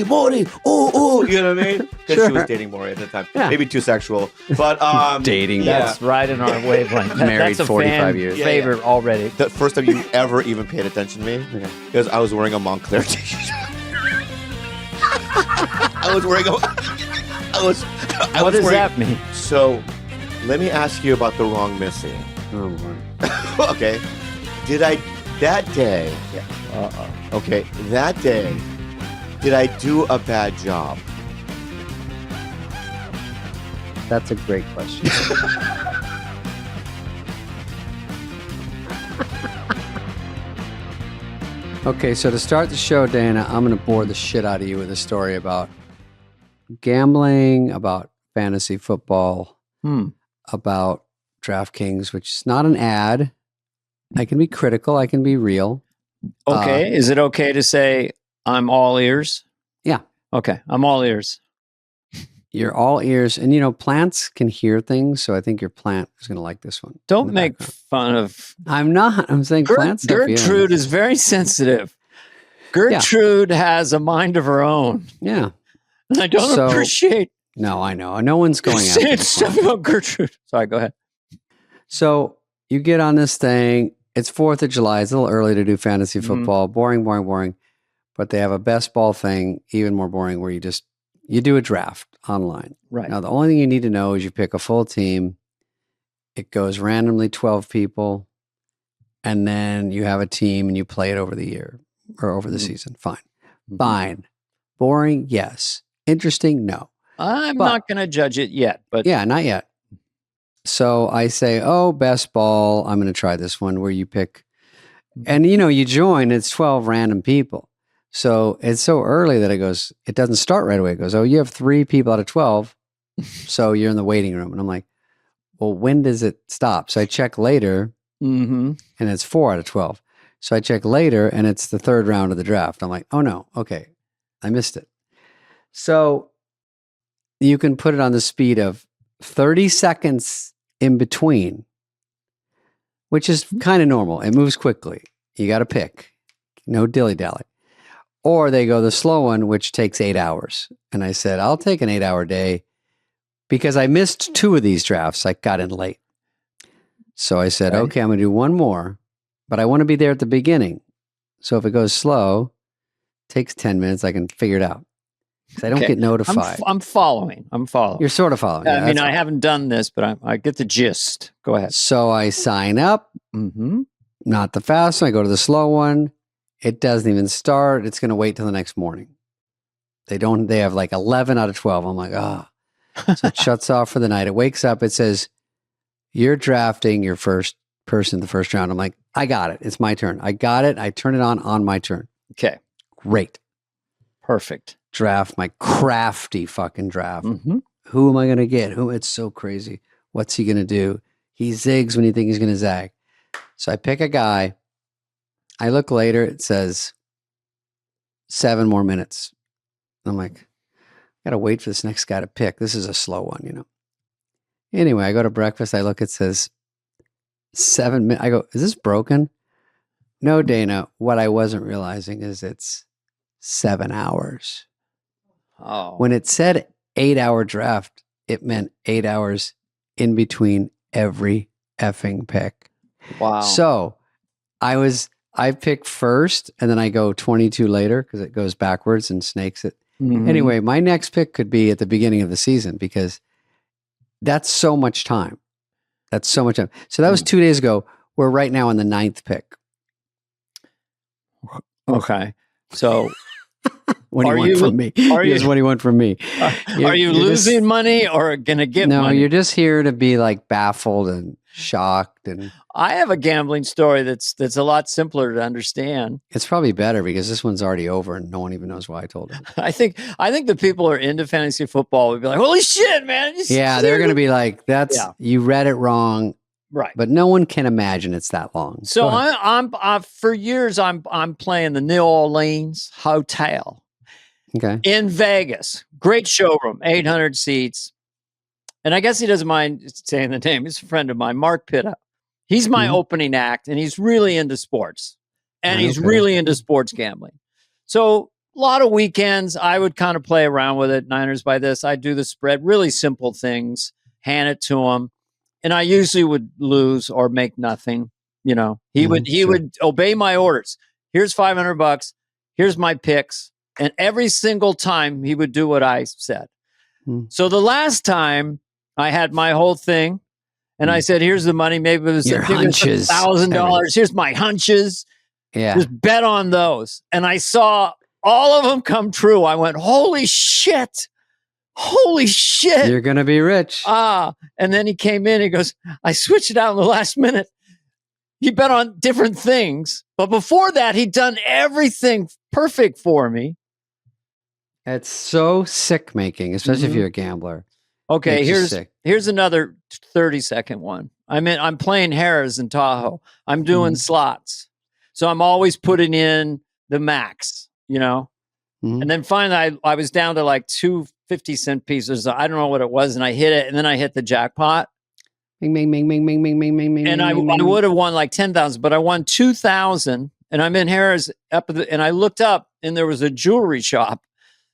Maury, oh, you know what I mean? Because Sure. she was dating Maury at the time. Yeah. Maybe too sexual, but Dating. Yeah. That's right in our wavelength. Married That's a 45 fan years. favorite already. The first time you ever even paid attention to me, Okay. because I was wearing a Montclair t-shirt. I was wearing a. What does that mean? So, let me ask you about the Wrong Missy. Oh, boy. Okay, did I that day? Okay, that day, did I do a bad job? That's a great question. Okay, so to start the show, Dana, I'm going to bore the shit out of you with a story about gambling, about fantasy football, about DraftKings, which is not an ad. I can be critical. I can be real. Okay. Is it okay to say I'm all ears? Yeah. Okay. I'm all ears. You're all ears. And, you know, plants can hear things. So I think your plant is going to like this one. in Don't the make background. fun of I'm not. I'm saying plants. have feelings. Gertrude is very sensitive. Gertrude has a mind of her own. Yeah. And I don't So- appreciate No, I know. No one's going after saying the stuff plant. about Gertrude. Sorry, go ahead. So you get on this thing. It's 4th of July. It's a little early to do fantasy football. Boring. But they have a best ball thing, even more boring, where you do a draft online. Right. Now, the only thing you need to know is you pick a full team. It goes randomly 12 people. And then you have a team and you play it over the year or over the season. Fine. Fine. Boring? Yes. Interesting? No. I'm But- not going to judge it yet, but Yeah, not yet. So I say, oh, best ball. I'm going to try this one where you pick. And, you know, you join, it's 12 random people. So it's so early that it doesn't start right away. It goes, oh, you have 3 people out of 12. So you're in the waiting room. And I'm like, well, when does it stop? So I check later and it's 4 out of 12. So I check later and it's the 3rd round of the draft. I'm like, oh no, okay, I missed it. So you can put it on the speed of 30 seconds in between, which is kind of normal. It moves quickly. You got to pick, no dilly-dally. Or they go the slow one, which takes 8 hours. And I said, I'll take an 8-hour day because I missed 2 of these drafts. I got in late. So I said, okay, I'm going to do one more, but I want to be there at the beginning. So if it goes slow, takes 10 minutes, I can figure it out. Because I don't get notified. I'm following. You're sort of following. I mean, I haven't done this, but I get the gist. Go ahead. So I sign up, not the fast one. I go to the slow one. It doesn't even start. It's going to wait till the next morning. They have like 11 out of 12. I'm like, So it shuts off for the night. It wakes up. It says, you're drafting your first person in the first round. I'm like, I got it. It's my turn. I got it. I turn it on my turn. Okay. Great. Perfect. Draft, my crafty fucking draft. Who am I going to get? It's so crazy. What's he going to do? He zigs when you think he's going to zag. So I pick a guy. I look later. It says 7 more minutes. I'm like, I got to wait for this next guy to pick. This is a slow one, you know. Anyway, I go to breakfast. I look, it says 7 minutes. I go, is this broken? No, Dana. What I wasn't realizing is it's 7 hours. Oh. When it said 8-hour draft, it meant 8 hours in between every effing pick. Wow. So I pick first and then I go 22 later because it goes backwards and snakes it. Anyway, my next pick could be at the beginning of the season because that's so much time. So that was 2 days ago. We're right now on the 9th pick. Okay. So What do you want from me? Here's what do you want from me? Are you losing money or going to get money? No, you're just here to be like baffled and shocked. And I have a gambling story that's a lot simpler to understand. it's probably better because this one's already over and no one even knows why I told it. I think the people who are into fantasy football would be like, holy shit, man. Yeah, they're going to be like, you read it wrong. Right. But no one can imagine it's that long. So I'm for years, I'm playing the New Orleans Hotel. Okay. In Vegas. Great showroom, 800 seats. And I guess he doesn't mind saying the name. He's a friend of mine, Mark Pitta. He's my opening act, and he's really into sports. And he's really into sports gambling. So lot of weekends, I would kind of play around with it. Niners by this. I do the spread, really simple things, hand it to him. And I usually would lose or make nothing. You know, he would obey my orders. Here's $500. Here's my picks. And every single time he would do what I said. So the last time I had my whole thing and I said, here's the money. Maybe it was Your hunches. $1,000. Here's my hunches. Yeah. Just bet on those. And I saw all of them come true. I went, holy shit. Holy shit. You're going to be rich. And then he came in. He goes, I switched it out in the last minute. He bet on different things. But before that, he'd done everything perfect for me. It's so sick making, especially if you're a gambler. Okay, Makes you here's another 30-second one. I'm playing Harrah's in Tahoe. I'm doing slots. So I'm always putting in the max, you know? And then finally I was down to like 2 50-cent pieces. I don't know what it was. And I hit it. And then I hit the jackpot. Bing, bing, bing, bing, bing, bing, bing, bing, And I would have won like 10,000, but I won 2,000. And I'm in Harrah's and I looked up and there was a jewelry shop.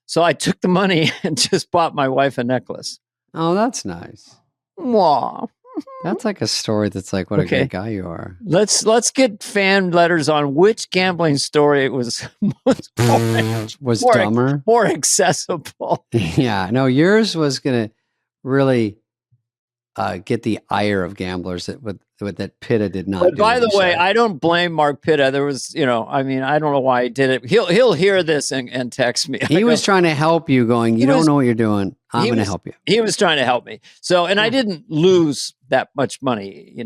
So I took the money and just bought my wife a necklace. Oh, that's nice. Mwah. That's like a story that's like, what a great guy you are. Let's get fan letters on which gambling story was dumber, more accessible. Yeah, no, yours was gonna really get the ire of gamblers that Pitta did not. But by the way, I don't blame Mark Pitta. There was, I don't know why he did it. He'll hear this and text me. He was trying to help you, going, you don't know what you're doing. I'm going to help you. He was trying to help me. So, and I didn't lose that much money, in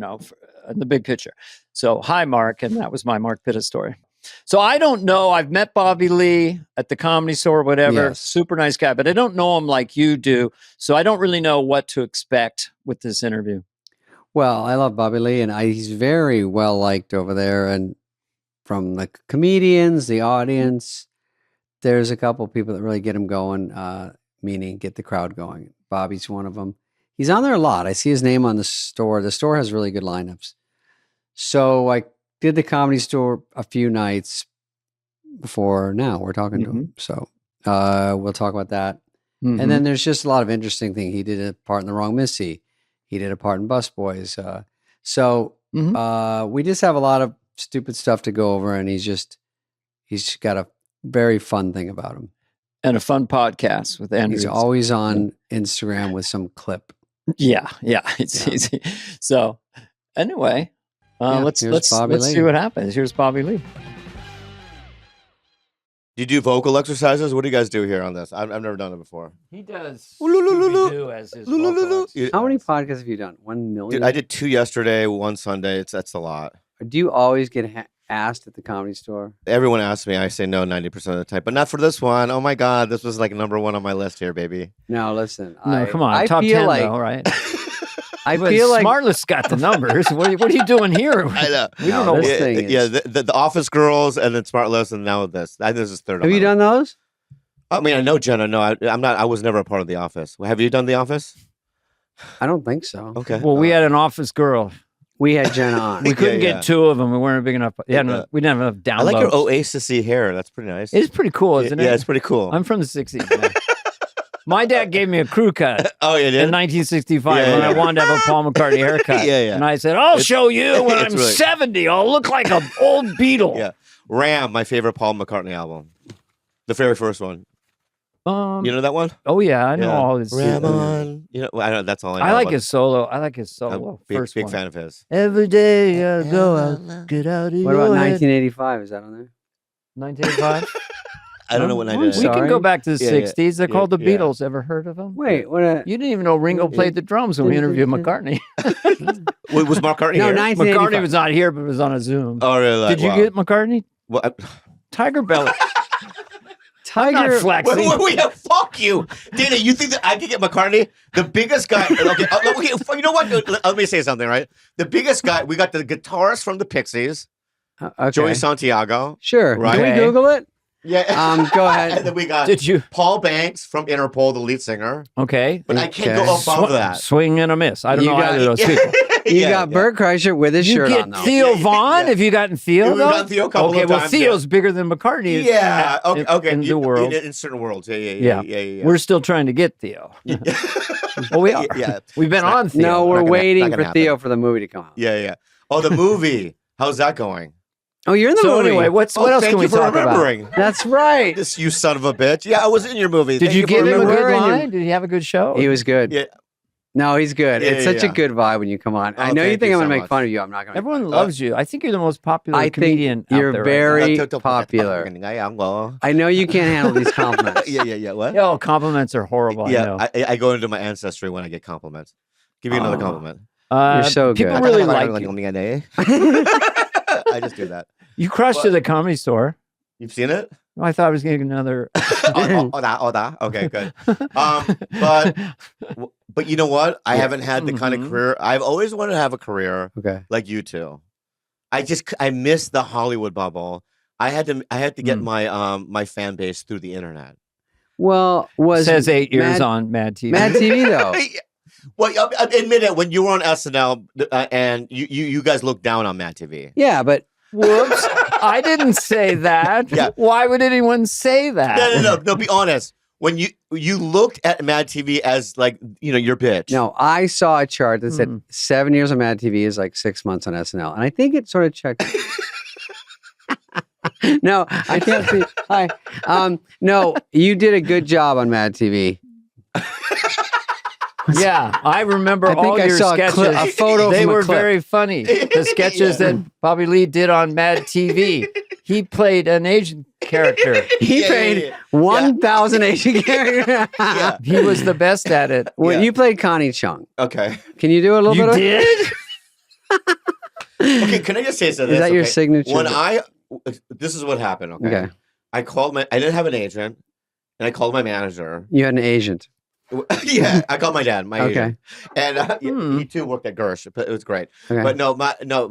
the big picture. So, hi, Mark. And that was my Mark Pitta story. So I don't know. I've met Bobby Lee at the Comedy Store or whatever. Yes. Super nice guy, but I don't know him like you do. So I don't really know what to expect with this interview. Well, I love Bobby Lee, and he's very well liked over there. And from the comedians, the audience, there's a couple people that really get him going, meaning get the crowd going. Bobby's one of them. He's on there a lot. I see his name on the store. The store has really good lineups. So I did the Comedy Store a few nights before now. We're talking to him. So we'll talk about that. And then there's just a lot of interesting things. He did a part in The Wrong Missy. He did a part in Busboys. We just have a lot of stupid stuff to go over, and he's got a very fun thing about him. And a fun podcast with Andrew. He's always on Instagram with some clip. Yeah. It's easy. So anyway, let's see what happens. Here's Bobby Lee. Do you do vocal exercises? What do you guys do here on this? I've never done it before. He does Scooby-Doo as his vocal. How many podcasts have you done? 1 million? Dude, I did 2 yesterday, 1 Sunday. That's a lot. Do you always get asked at the Comedy Store? Everyone asks me. I say no 90% of the time, but not for this one. Oh my God, this was like number 1 on my list here, baby. No, listen. Come on. Top 10 though, right? I feel like Smartless got the numbers. What are you doing here? I know. We don't know. The Office Girls, and then Smartless, and now this. I think this is third. Have you done those? I mean, I know Jenna. No, I'm not. I was never a part of The Office. Have you done The Office? I don't think so. Okay. Well, we had an Office Girl. We had Jenna on. We couldn't get 2 of them. We weren't big enough. We didn't have enough downloads. I like your Oasis-y hair. That's pretty nice. It's pretty cool, isn't it? Yeah, it's pretty cool. I'm from the 60s. Man. My dad gave me a crew cut. Oh, you did? In 1965 when I wanted to have a Paul McCartney haircut. Yeah. And I said, I'll show you when I'm 70. I'll look like an old Beatle. Yeah. Ram, my favorite Paul McCartney album. The very first one. You know that one? Oh, yeah. I know all his. Ram on. I know, that's all I know. I like his solo. First big one. fan of his. Every day I go out, get out of What about 1985? Is that on there? 1985? I don't know when I did. We can go back to the 60s. They're called the yeah. Beatles. Ever heard of them? Wait, what? You didn't even know Ringo played the drums when we interviewed McCartney. Was McCartney here? 1985. McCartney was not here, but was on a Zoom. Oh, really? Did you get McCartney? Well, Tiger Belly. Tiger. I'm not flexing. Fuck you, Dana. You think that I could get McCartney, the biggest guy? Okay, you know what? Let me say something. Right, the biggest guy. We got the guitarist from the Pixies, Okay. Joey Santiago. Sure. Right? Can we Google it? Yeah. Go ahead. And then we got Did you? Paul Banks from Interpol, the lead singer. Okay. But I can't go above that. Swing and a miss. I don't You know got- either of those people. You got Bert Kreischer with his You shirt get on, though. Theo Yeah, Vaughn? yeah. Have you gotten Theo, We've though? gotten Theo a couple okay, of well, times, Theo's bigger than McCartney. Yeah. Okay. In the world. In certain worlds. Yeah. We're still trying to get Theo. Well, we are. Yeah. We've been on Theo. No, we're Not gonna waiting for happen. Theo for the movie to come out. Yeah. Oh, the movie. How's that going? Oh, you're in the So movie. anyway, what else thank can we you for talk remembering. That's right. This you son of a bitch. Yeah, I was in your movie. Did Thank you for give him a remembering. good We're in your- line? Did he have a good show? He was good. Yeah. No, he's good. Yeah, it's yeah, such a yeah. good vibe when you come on. I Oh, know you thank think you I'm so going to make much. fun of you. I'm not going to. Everyone loves you. I think you're the most popular I think comedian you're out there very right popular. Yeah. I know you can't handle these compliments. Yeah. What? now. Yo, compliments are horrible. I know. Yeah, I go into my ancestry when I get compliments. Give you another compliment. You're so people good. really like you. I just do that. You crushed What? at the comedy store. You've seen it? I thought I was getting another. That. Okay, good. But you know what? I haven't had the kind of Mhm. career. I've always wanted to have a career Okay. like you two. I miss the Hollywood bubble. I had to get my fan base through the internet. Well, was says 8 years Mad- on Mad TV. Mad TV though? Well, admit it. When you were on SNL and you guys looked down on Mad TV. Yeah, but Whoops. I didn't say that. Yeah. Why would anyone say that? No. Be honest. When you looked at Mad TV as like your bitch. no, I saw a chart that said 7 years on Mad TV is like 6 months on SNL, and I think it sort of checked. No, I can't see. Hi. No, you did a good job on Mad TV. Yeah, I remember I think all I your saw sketches. a photo They from a were clip. very funny. The sketches that Bobby Lee did on Mad TV. He played an Asian character. He Yeah, paid yeah. 1,000 Asian characters. Yeah. He was the best at it. Well, Yeah. you played Connie Chung. Okay. Can you do a little You bit of did? Okay. Can I just say something? Is that your Okay. signature? When this is what happened. Okay. Okay. I didn't have an agent, and I called my manager. You had an agent. Yeah, I called my dad, my Okay. agent, and he too worked at Gersh. But it was great. Okay. But no.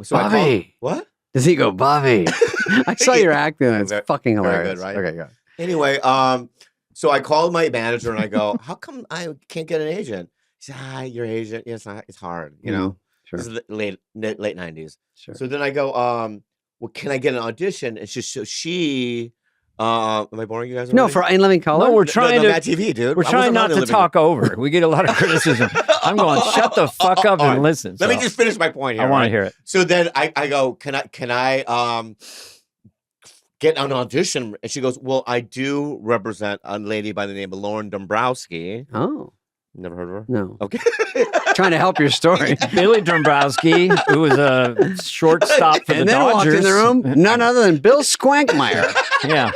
So I called. Bobby. What? Does he go, Bobby? I saw your acting. And it's Very- fucking very hilarious. good, right? Okay, go. Anyway, so I called my manager and I go, "How come I can't get an agent?" He said, "Your agent, it's hard, you know." Sure. This is the late '90s. Sure. So then I go, "Well, can I get an audition?" And she, am I boring you guys? No, already? for In Living Color? No, we're trying Mad to. TV, dude. We're I trying wasn't not on to Living- talk over. We get a lot of criticism. I'm going, shut the fuck up All and right. listen. Let me So, just finish my point here. I want right? to hear it. So then I go, can I get an audition? And she goes, well, I do represent a lady by the name of Lauren Dombrowski. Oh, Never heard of her? no. Okay. Trying to help your story. Billy Dombrowski, who was a shortstop for And the then walked Dodgers. in the room, none other than Bill Squankmeyer. Yeah.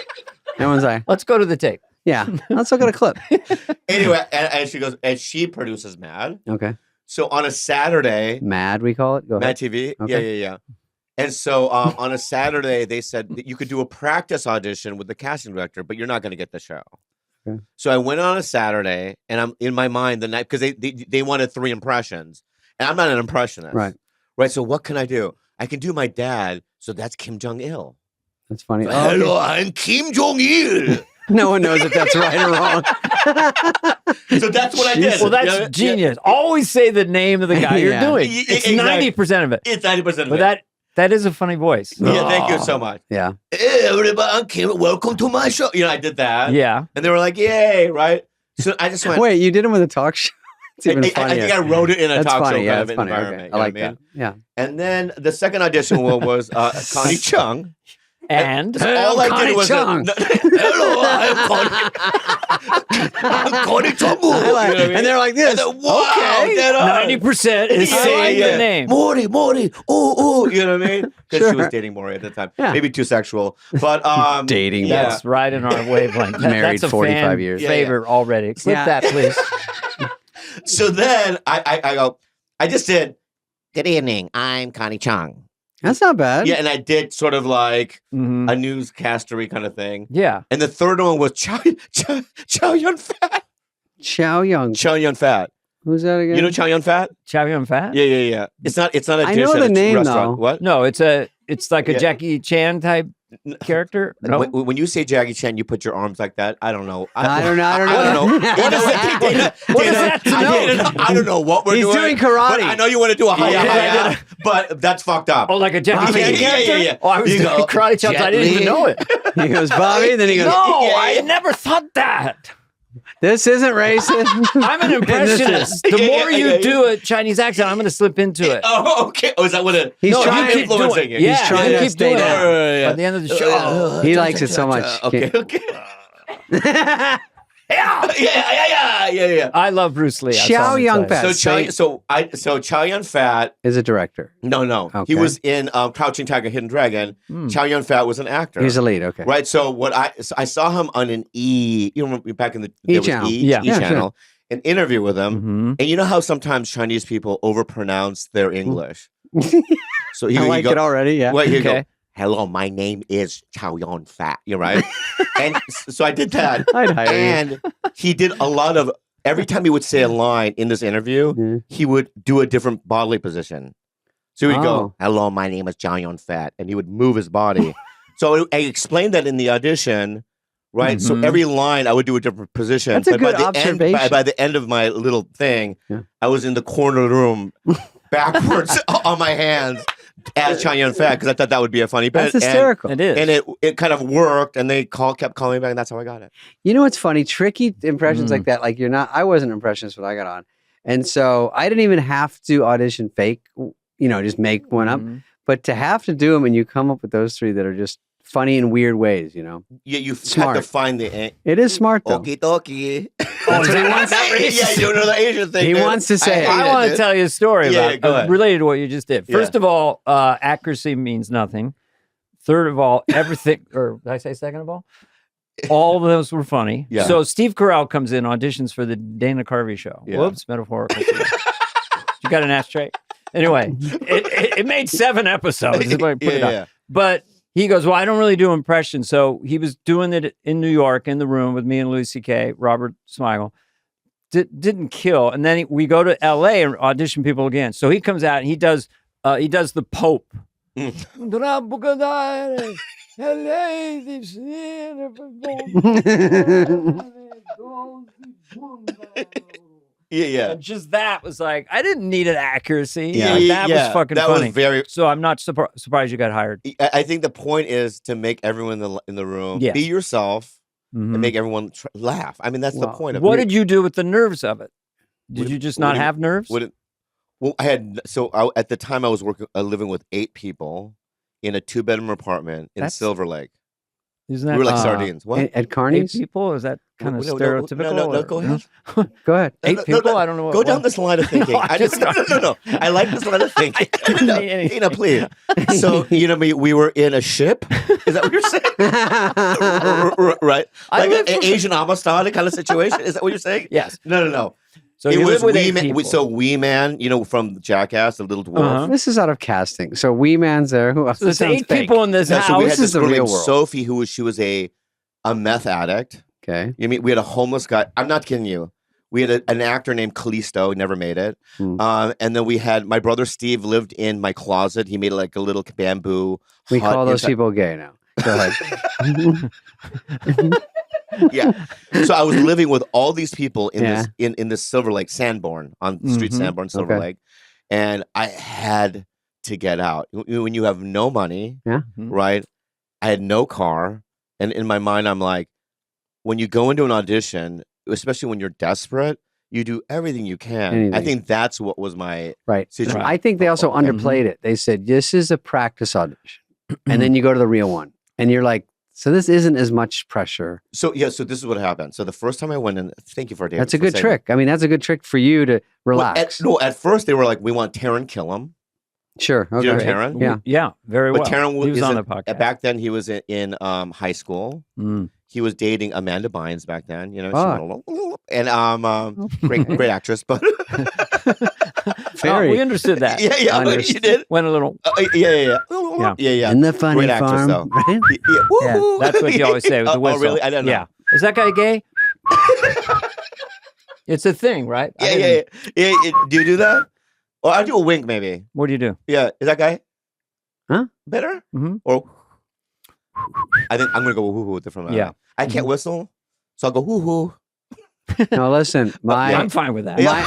Everyone's like, Let's go to the tape. yeah, let's look at a clip. Anyway, and she goes, and she produces Mad. Okay. So on a Saturday, Mad, we call it. Go Mad ahead. TV. Okay. Yeah. And so on a Saturday, they said that you could do a practice audition with the casting director, but you're not going to get the show. Okay. So I went on a Saturday, and I'm in my mind the night because they wanted 3 impressions, and I'm not an impressionist. Right. So what can I do? I can do my dad. So that's Kim Jong Il. That's funny. Oh, Hello, okay. I'm Kim Jong Il. No one knows if that's right or wrong. So that's what I did. Well, that's Yeah, genius. Always say the name of the guy you're Yeah. doing. Y- It's exactly. 90% of it. It's 90% of But it. that is a funny voice. Yeah, thank you so much. Yeah. Hey, everybody, I'm Kim. Welcome to my show. I did that. Yeah. And they were like, yay, right? So I just went, Wait, you did it with a talk show? It's even I funnier. think I wrote it in a That's talk funny. show Yeah, kind that's of funny. environment. Okay. I like that. Yeah. And then the second audition was Connie Chung. And So all I Connie did was, Chung. hello, I'm Connie Chung. I like- You know what I mean? and they're like this. And then, wow, Okay. dead on. 90% is Yeah, saying yeah. the name. Maury, you know what I mean? Because she was Sure. dating Maury at the time. Yeah. Maybe too sexual. But Dating. Yeah. That's right in our wavelength. Married That's a 45 fan years. Yeah, favorite already. Clip Yeah. that, please. So then I go, I just did, good evening, I'm Connie Chung. That's not bad. Yeah, and I did sort of like Mhm. a newscastery kind of thing. Yeah. And the third one was Chow Yun Fat. Chow Young. Chow Yun Fat. Who's that again? You know Chow Yun Fat? Chow Yun Fat? Yeah. It's not a I dish know at the a name, restaurant. though. What? No, it's it's like a Jackie Chan type character. No, when you say Jackie Chan, you put your arms like that. I don't know. I don't know. What is that? I don't know what we're doing. He's doing karate. But I know you want to do a hiya, but that's fucked up. Oh, like a Jackie Chan character? Yeah. Oh, I was doing karate chops. I didn't even know it. He goes, Bobby, and then he goes, No, I never thought that. this isn't racist. I'm an impressionist. The more you do a Chinese accent, I'm going to slip into it. Oh, okay. Oh, is that what it? He's trying you keep influencing doing it. Yeah, He's trying you to keep stay doing down. it. By the end of the show. He likes it so much. Okay. Yeah. I love Bruce Lee. Chow Yun-fat. So Chow Yun-fat is a director. No. Okay. He was in Crouching Tiger, Hidden Dragon. Chow Yun-fat was an actor. He's a lead. Okay. Right. So I saw him on an E. You remember back in the channel. E channel. An interview with him, and you know how sometimes Chinese people overpronounce their English. So I like it already. Yeah. Well, you go, hello, my name is Chow Yun-fat. You're right. And so I did that. And he did a lot of, every time he would say a line in this interview, he would do a different bodily position. So he would go, hello, my name is Chow Yun-fat. And he would move his body. So I explained that in the audition. Right, so every line I would do a different position. That's a good observation. By the end of my little thing, I was in the corner of the room, backwards on my hands, as Chow Yun-fat, because I thought that would be a funny bit. That's hysterical. It is, and it kind of worked. And they kept calling me back, and that's how I got it. You know what's funny? Tricky impressions like that. Like you're not. I wasn't an impressionist when I got on, and so I didn't even have to audition fake. Just make one up. But to have to do them, and you come up with those three that are just funny in weird ways, Yeah, you have to find the. It is smart though. Okie dokie. That's what he wants. Yeah, you know the Asian thing. He wants to say. I want to tell you a story about related to what you just did. First of all, accuracy means nothing. Third of all, everything. Or did I say second of all? All of those were funny. Yeah. So Steve Carell comes in, auditions for the Dana Carvey show. Yeah. Whoops, metaphorical. You got an ashtray? Anyway, it made 7 episodes. But he goes, well, I don't really do impressions. So he was doing it in New York in the room with me and Louis C.K., Robert Smigel. Didn't kill. And then we go to L.A. and audition people again. So he comes out and he does the Pope. Yeah. And just that was like, I didn't need an accuracy. Yeah, like, that was fucking funny. Was very. So I'm not surprised you got hired. I think the point is to make everyone in the room be yourself and make everyone laugh. I mean, that's the point of it. What did you do with the nerves of it? Did you just not have nerves? I had at the time I was living with 8 people in a 2-bedroom apartment in Silver Lake. Isn't that we were like sardines. What? At Carney's? 8 people? Is that kind of stereotypical? No, go ahead. Go ahead. 8 people? I don't know. Go down this line of thinking. No. I like this line of thinking. Please. So, we were in a ship. Is that what you're saying? Right. Like an Asian Amistad kind of situation. Is that what you're saying? Yes. No. So it was Wee Man. Wee Man, from Jackass, the little dwarf. This is out of casting. So Wee Man's there. Who else? So there's 8 people in this house. So we had this is the real world. Sophie, she was a meth addict. Okay. We had a homeless guy. I'm not kidding you. We had an actor named Callisto, never made it. And then we had my brother Steve lived in my closet. He made like a little bamboo. We call those people gay now. Go ahead. Yeah. So I was living with all these people in this Silver Lake, Sanborn, on the street Sanborn, Silver Lake. And I had to get out. When you have no money, right? I had no car. And in my mind, I'm like, when you go into an audition, especially when you're desperate, you do everything you can. Anything. I think that's what was my situation. I think they also underplayed it. They said, this is a practice audition. And then you go to the real one. And you're like, so this isn't as much pressure. So this is what happened. So the first time I went in, thank you for David. That's a good trick. I mean, that's a good trick for you to relax. At first they were like, we want Taron Killam. Sure. Okay. Do you know Taron? Yeah, very well. But Taron was on the podcast. Back then he was in high school. He was dating Amanda Bynes back then, and great actress, but very. We understood that. Yeah, you did. Went a little. Yeah. In the funny great farm, actress, right? Yeah, that's what you always say with the whistle. Oh, really? I don't know. Yeah. Is that guy gay? It's a thing, right? Yeah. Do you do that? Or I do a wink, maybe. What do you do? Yeah, is that guy? Huh? Better? Mm-hmm. Or I think I'm going to go whoo-hoo with different. Yeah. I can't whistle, so I'll go whoo-hoo. No, listen, I'm fine with that. Yeah.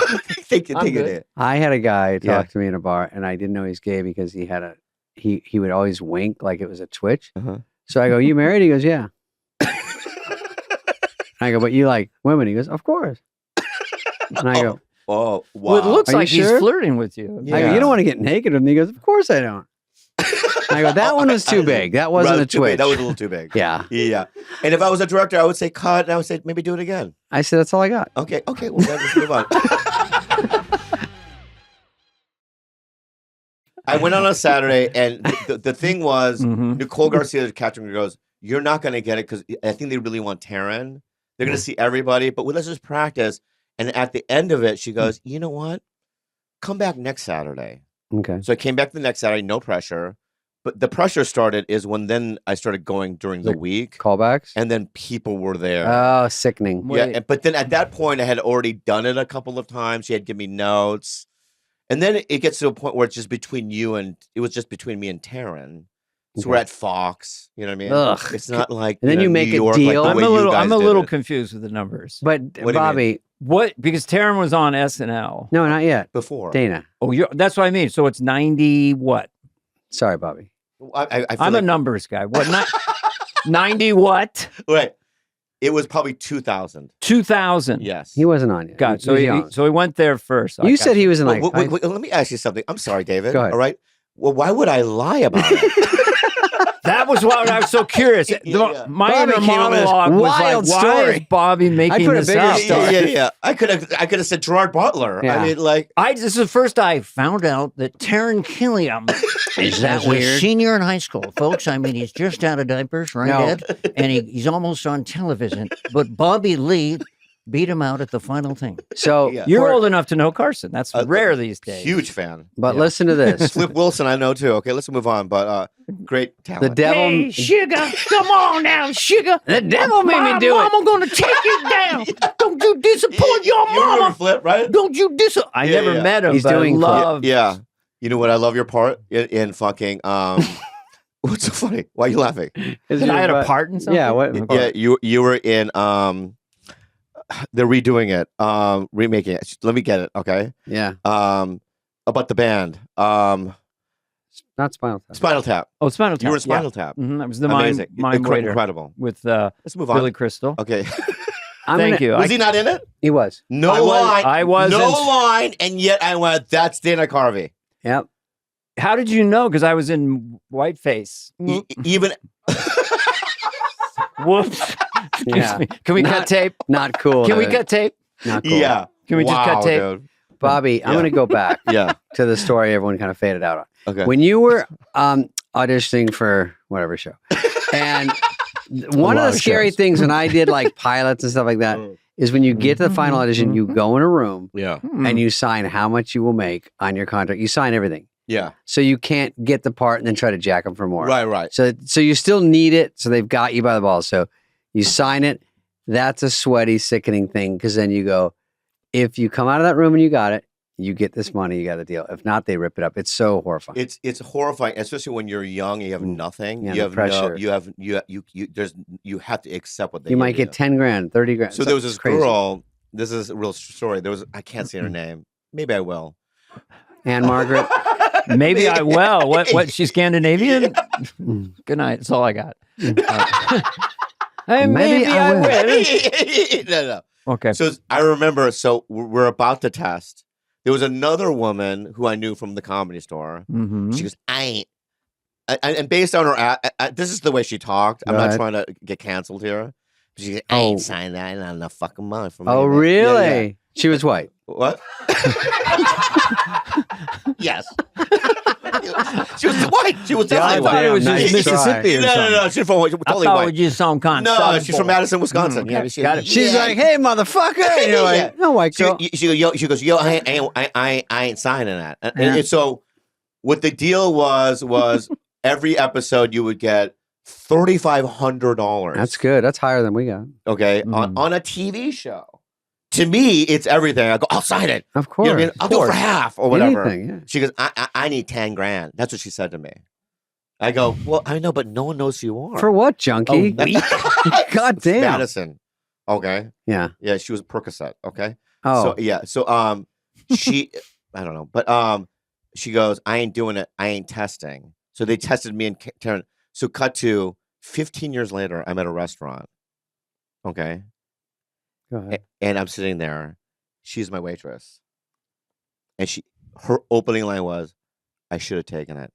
Take it. I had a guy talk to me in a bar, and I didn't know he's gay because he had he would always wink like it was a twitch. Uh-huh. So I go, "You married?" He goes, "Yeah." I go, "But you like women?" He goes, "Of course." And I go, "Oh, wow." Well, it looks Are like you he's sure? flirting with you. I go, "You don't want to get naked with me?" He goes, "Of course I don't." I go, "That one was too big. That wasn't a twitch. That was a little too big." Yeah. Yeah. And if I was a director, I would say cut, and I would say maybe do it again. I said, "That's all I got." Okay. Well, then let's move on. I went on Saturday, and the thing was, Nicole Garcia, the catching goes, "You're not going to get it because I think they really want Taryn. They're going to see everybody, but let's just practice." And at the end of it, she goes, "You know what? Come back next Saturday." Okay. So I came back the next Saturday, no pressure. But the pressure started is when then I started going during the week. Callbacks? And then people were there. Oh, sickening. Yeah. But then at that point, I had already done it a couple of times. She had given me notes. And then it gets to a point where it's just between you and it was just between me and Taryn. So we're at Fox. You know what I mean? Ugh. It's not like and then you make a deal. Like I'm a little confused with the numbers. But Bobby, what? Because Taryn was on SNL. No, not yet. Before Dana. Oh, that's what I mean. So it's 90 what? Sorry, Bobby. I'm a numbers guy. What? 90 what? Right. It was probably 2000. 2000. Yes. He wasn't on yet. God. So he went there first. You said he was in like. Wait, let me ask you something. I'm sorry, David. Go ahead. All right. Well, why would I lie about it? That was why I was so curious. My inner monologue was like, why is Bobby making this up? Yeah. I could have said Gerard Butler. Yeah. I mean, like, this is the first I found out that Taryn Killiam is that weird senior in high school, folks. I mean, he's just out of diapers, right, Ed? And he's almost on television. But Bobby Lee beat him out at the final thing. So you're old enough to know Carson. That's rare these days. Huge fan. But listen to this. Flip Wilson, I know too. Okay, let's move on. But great talent. The devil. Hey, Sugar, come on now, Sugar. The devil made me do it. I'm gonna take you down. Don't you disappoint your You remember mama. Flip, right? Don't you disappoint. I never met him. He's but doing I love. Yeah. You know what? I love your part in fucking. What's so funny? Why are you laughing? That I had a part in something. Yeah. What? Yeah, you were in. They're redoing it, remaking it. Let me get it, okay? Yeah. About the band, Not Spinal Tap. Spinal Tap. Oh, Spinal Tap. You were in Spinal Tap. Mm-hmm. That was the Amazing. mind waiter Incredible. with Let's move on. Billy Crystal. Okay. Thank you. Was he not in it? He was. No line. I was. No line, and yet I went. That's Dana Carvey. Yep. How did you know? Because I was in Whiteface. Even. Whoops. Yeah. Can we cut tape? Not cool. Can we cut tape? Not cool. Yeah. Can we just cut tape? Dude. Bobby, I'm going to go back Yeah. to the story everyone kind of faded out on. Okay. When you were auditioning for whatever show, and one of the scary things when I did like pilots and stuff like that is when you get to the final audition, you go in a room Yeah. and you sign how much you will make on your contract. You sign everything. Yeah. So you can't get the part and then try to jack them for more. Right. So you still need it. So they've got you by the balls. So you sign it. That's a sweaty, sickening thing because then you go, if you come out of that room and you got it, you get this money, you got the deal. If not, they rip it up. It's so horrifying. It's horrifying, especially when you're young and you have nothing. Yeah, you have pressure. you have to accept what they You might give get 10 grand, 30 grand. So there was this crazy. girl. This is a real story. I can't say her name. Maybe I will. Anne Margaret. Maybe I will. What? She's Scandinavian? Good night. That's all I got. Hey, maybe I will. No. Okay. So I remember. So we're about to test. There was another woman who I knew from the Comedy Store. Mm-hmm. She goes, I ain't. And based on her, this is the way she talked. I'm not trying to get canceled here. She goes, I ain't signed that. I don't enough fucking money for me. Oh, really? Yeah. She was white. What? Yes. She was white. She was definitely white. I thought it was Nice just Mississippi or something. No. She's from totally I thought white. we just some kind of No, she's from Madison, Wisconsin. Okay. Got it. She's like, hey, motherfucker. And you're like, no, white girl. She goes, yo, I ain't signing that. And so what the deal was every episode you would get $3,500. That's good. That's higher than we got. Okay. On a TV show. To me, it's everything. I go, I'll sign it. Of course. You know what I mean? I'll do it for half or whatever. Anything, yeah. She goes, I need 10 grand. That's what she said to me. I go, well, I know, but no one knows who you are. For what, junkie? God damn. Madison. Okay. Yeah. Yeah, she was a Percocet. Okay. Oh. So yeah. So she I don't know, but she goes, I ain't doing it. I ain't testing. So they tested me and Karen. So cut to 15 years later, I'm at a restaurant. Okay. Go ahead. And I'm sitting there. She's my waitress. And her opening line was, I should have taken it.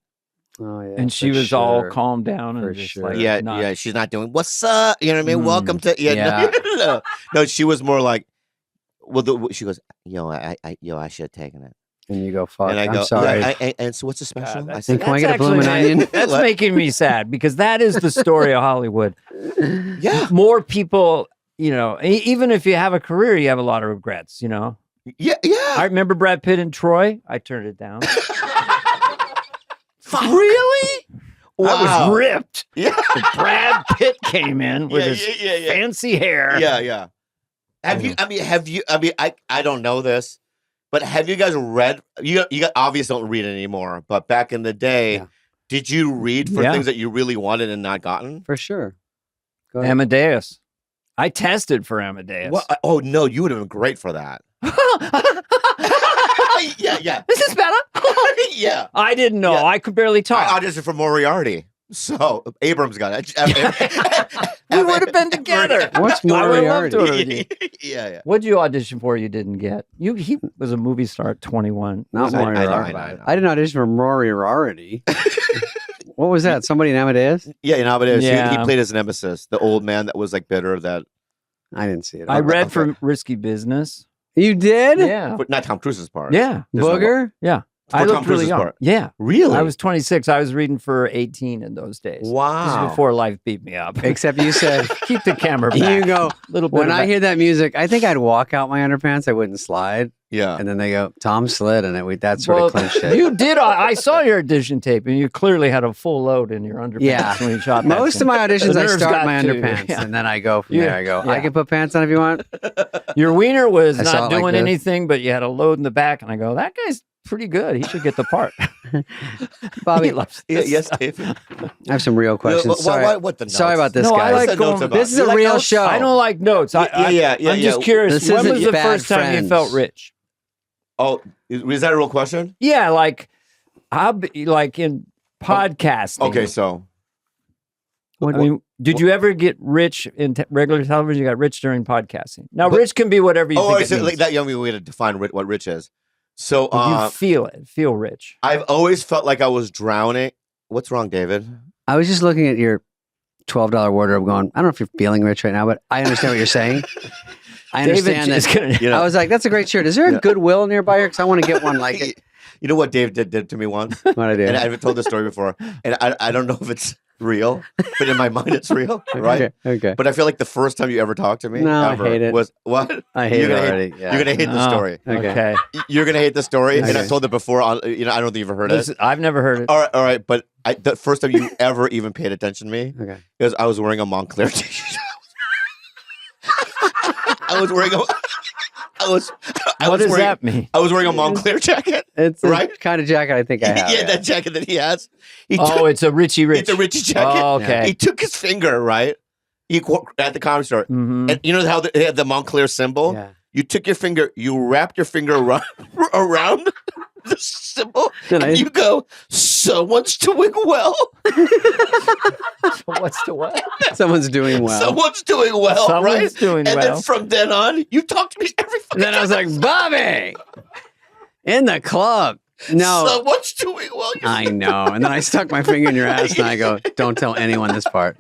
Oh, yeah, and she was all calmed down and just like, yeah, she's not doing what's up, you know what I mean? Welcome to no, she was more like, well, she goes, I should have taken it. And you go, fuck, and I go, I'm sorry. And so what's the special? I said, can I get a blooming onion? That's making me sad because that is the story of Hollywood. Yeah. More people, even if you have a career, you have a lot of regrets, Yeah. I remember Brad Pitt in Troy. I turned it down. Really? Wow. I was ripped. Yeah. Brad Pitt came in with his fancy hair. Yeah. I don't know this, but have you guys read? You obviously don't read anymore, but back in the day, did you read for things that you really wanted and not gotten? For sure. Go ahead. Amadeus. I tested for Amadeus. What? Oh no, you would have been great for that. Yeah. This is better. Yeah. I didn't know. I could barely talk. I auditioned for Moriarty. So Abrams got it. We would have been together. What's Moriarty? Yeah. What'd you audition for you didn't get? He was a movie star at 21. Not Moriarty. I didn't audition for Moriarty. What was that? Somebody in Amadeus? Yeah, in Amadeus. Yeah. He played his nemesis, the old man that was like bitter that... I didn't see it. I read for Risky Business. You did? Yeah. But not Tom Cruise's part. Yeah. Booger? Yeah. I looked really young. Part. Yeah. Really? I was 26. I was reading for 18 in those days. Wow. This is before life beat me up. Except you said, keep the camera back. You go, when I hear that music, I think I'd walk out my underpants. I wouldn't slide. Yeah. And then they go, Tom slid, and that sort of clinched it. You did. I saw your audition tape, and you clearly had a full load in your underpants when you shot that. Most of my auditions, I start my underpants, and then I go from there. I go, I can put pants on if you want. Your wiener was not doing anything, but you had a load in the back, and I go, that guy's pretty good. He should get the part. Bobby loves this. Yes, Dave. I have some real questions. Sorry about this, guys. This is a real show. I don't like notes. I'm just curious. When was the first time you felt rich? Oh, is that a real question? Yeah, like in podcasting. Okay, so. I mean, did you ever get rich in regular television? You got rich during podcasting. Now, rich can be whatever you think it means. Like that young way to define what rich is. So you feel rich. I've always felt like I was drowning. What's wrong, David? I was just looking at your $12 wardrobe going, I don't know if you're feeling rich right now, but I understand what you're saying. I understand that. I was like, that's a great shirt. Is there a Goodwill nearby here? Because I want to get one like it. You know what Dave did to me once? What I did? And I've told this story before. And I don't know if it's real, but in my mind it's real, right? Okay. But I feel like the first time you ever talked to me I hate it. Was what? I hate it already. You're going to hate the story. Okay. You're going to hate the story. Okay. And I've told it before. I don't think you've ever heard it. I've never heard it. All right. But the first time you ever even paid attention to me is I was wearing a Montclair t-shirt. I was wearing a... What does that mean? I was wearing a Montclair jacket. It's the kind of jacket I think I have. Yeah, that jacket that he has. It's a Richie Rich. It's a Richie jacket. Oh, okay. He took his finger, right? At the comedy store. Mm-hmm. And you know how they have the Montclair symbol? Yeah. You took your finger, you wrapped your finger around the symbol, and you go, someone's doing well. What's the what? Someone's doing well. Someone's doing well, Someone's doing and well. then from then on, you talk to me every fucking Then I was like, Bobby, in the club. No. Someone's doing well. I know. And then I stuck my finger in your ass and I go, don't tell anyone this part.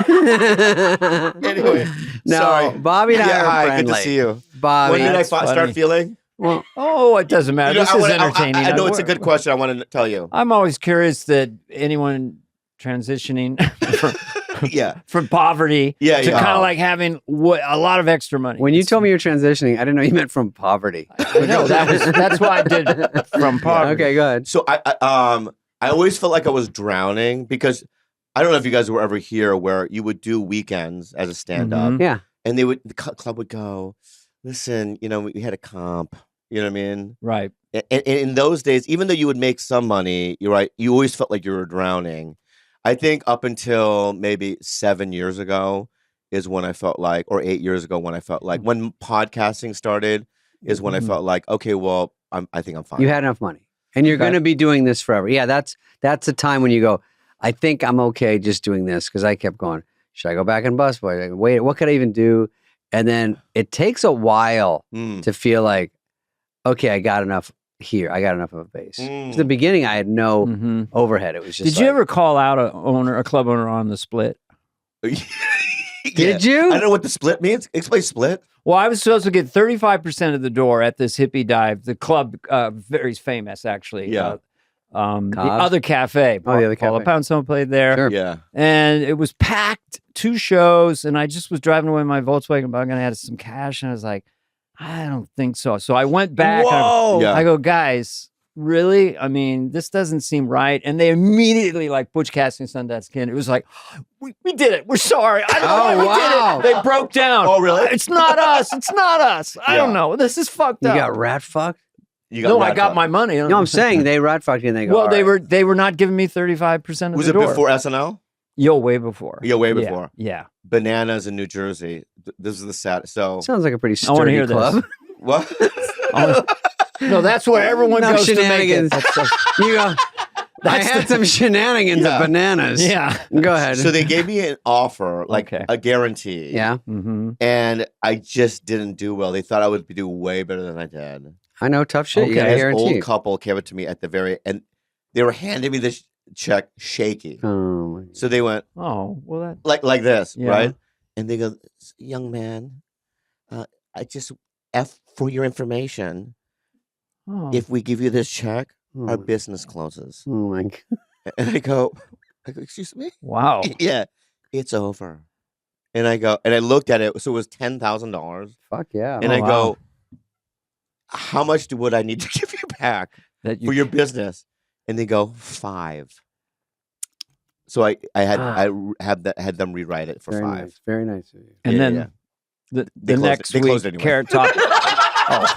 Anyway. No, sorry. Bobby and I are friendly. Good to see you. Bobby. When did I start feeling? Well, it doesn't matter. This is entertaining. I know it's a good question. I want to tell you. I'm always curious that anyone transitioning from poverty to kind of like having a lot of extra money. When you told me you're transitioning, I didn't know you meant from poverty. No, that's why I did from poverty. Okay, go ahead. So I always felt like I was drowning because I don't know if you guys were ever here where you would do weekends as a stand-up. Mm-hmm. Yeah. And the club would go, listen, we had a comp. You know what I mean? Right. And in those days, even though you would make some money, you're right, you always felt like you were drowning. I think up until maybe 7 years ago is when I felt like, or 8 years ago when I felt like, when podcasting started is when I felt like, okay, well, I think I'm fine. You had enough money, and you're going to be doing this forever. Yeah, that's a time when you go, I think I'm okay just doing this, because I kept going, should I go back and busboy? Wait, what could I even do? And then it takes a while to feel like, okay, I got enough here. I got enough of a base. In the beginning, I had no overhead. It was just. Did you ever call out a club owner on the split? Did you? I don't know what the split means. Explain split. Well, I was supposed to get 35% of the door at this hippie dive. The club, very famous, actually. Yeah. The other cafe. Oh, the other Paula cafe. Poundstone played there. Sure. Yeah. And it was packed, 2 shows, and I just was driving away in my Volkswagen bug, and I had some cash, and I was like, I don't think so. So I went back. Whoa! I go, guys, really? I mean, this doesn't seem right. And they immediately, like Butch Cassidy and Sundance Kid, it was like, we did it. We're sorry. I don't know why we did it. They broke down. Oh, really? It's not us. It's not us. I don't know. This is fucked up. You got rat fucked? I got my money. No, I'm saying they rat fucked you, and they go, well, they were not giving me 35% of Was the door. it before SNL? Yo, way before. Yeah, way before. Yeah. Bananas in New Jersey. This is the sad. So sounds like a pretty I want to sturdy hear club. this. what? No, that's where everyone goes shenanigans. to make it. You go, I had some shenanigans at Bananas. Yeah. Go ahead. So they gave me an offer, like Okay. a guarantee. Yeah. Mm-hmm. And I just didn't do well. They thought I would do way better than I did. I know, tough shit. You Okay. got a This guarantee. old couple came up to me at the very end. They were handing me this check shaky. Oh, my God. So they went Oh, well, that. like this, Yeah. right? And they go, young man, I just for your information, Oh. if we give you this check, our Oh, business closes. oh my God. And I go, excuse me? Wow. Yeah, it's over. And I go, and I looked at it, so it was $10,000. Fuck yeah. And Oh, I wow. go, how much would I need to give you back That for your business? And they go, 5. So I had them rewrite it for Very 5. nice. Very nice of you. And Yeah, then yeah. the They closed next it. They closed week, it anyway. Carrot Top. Oh.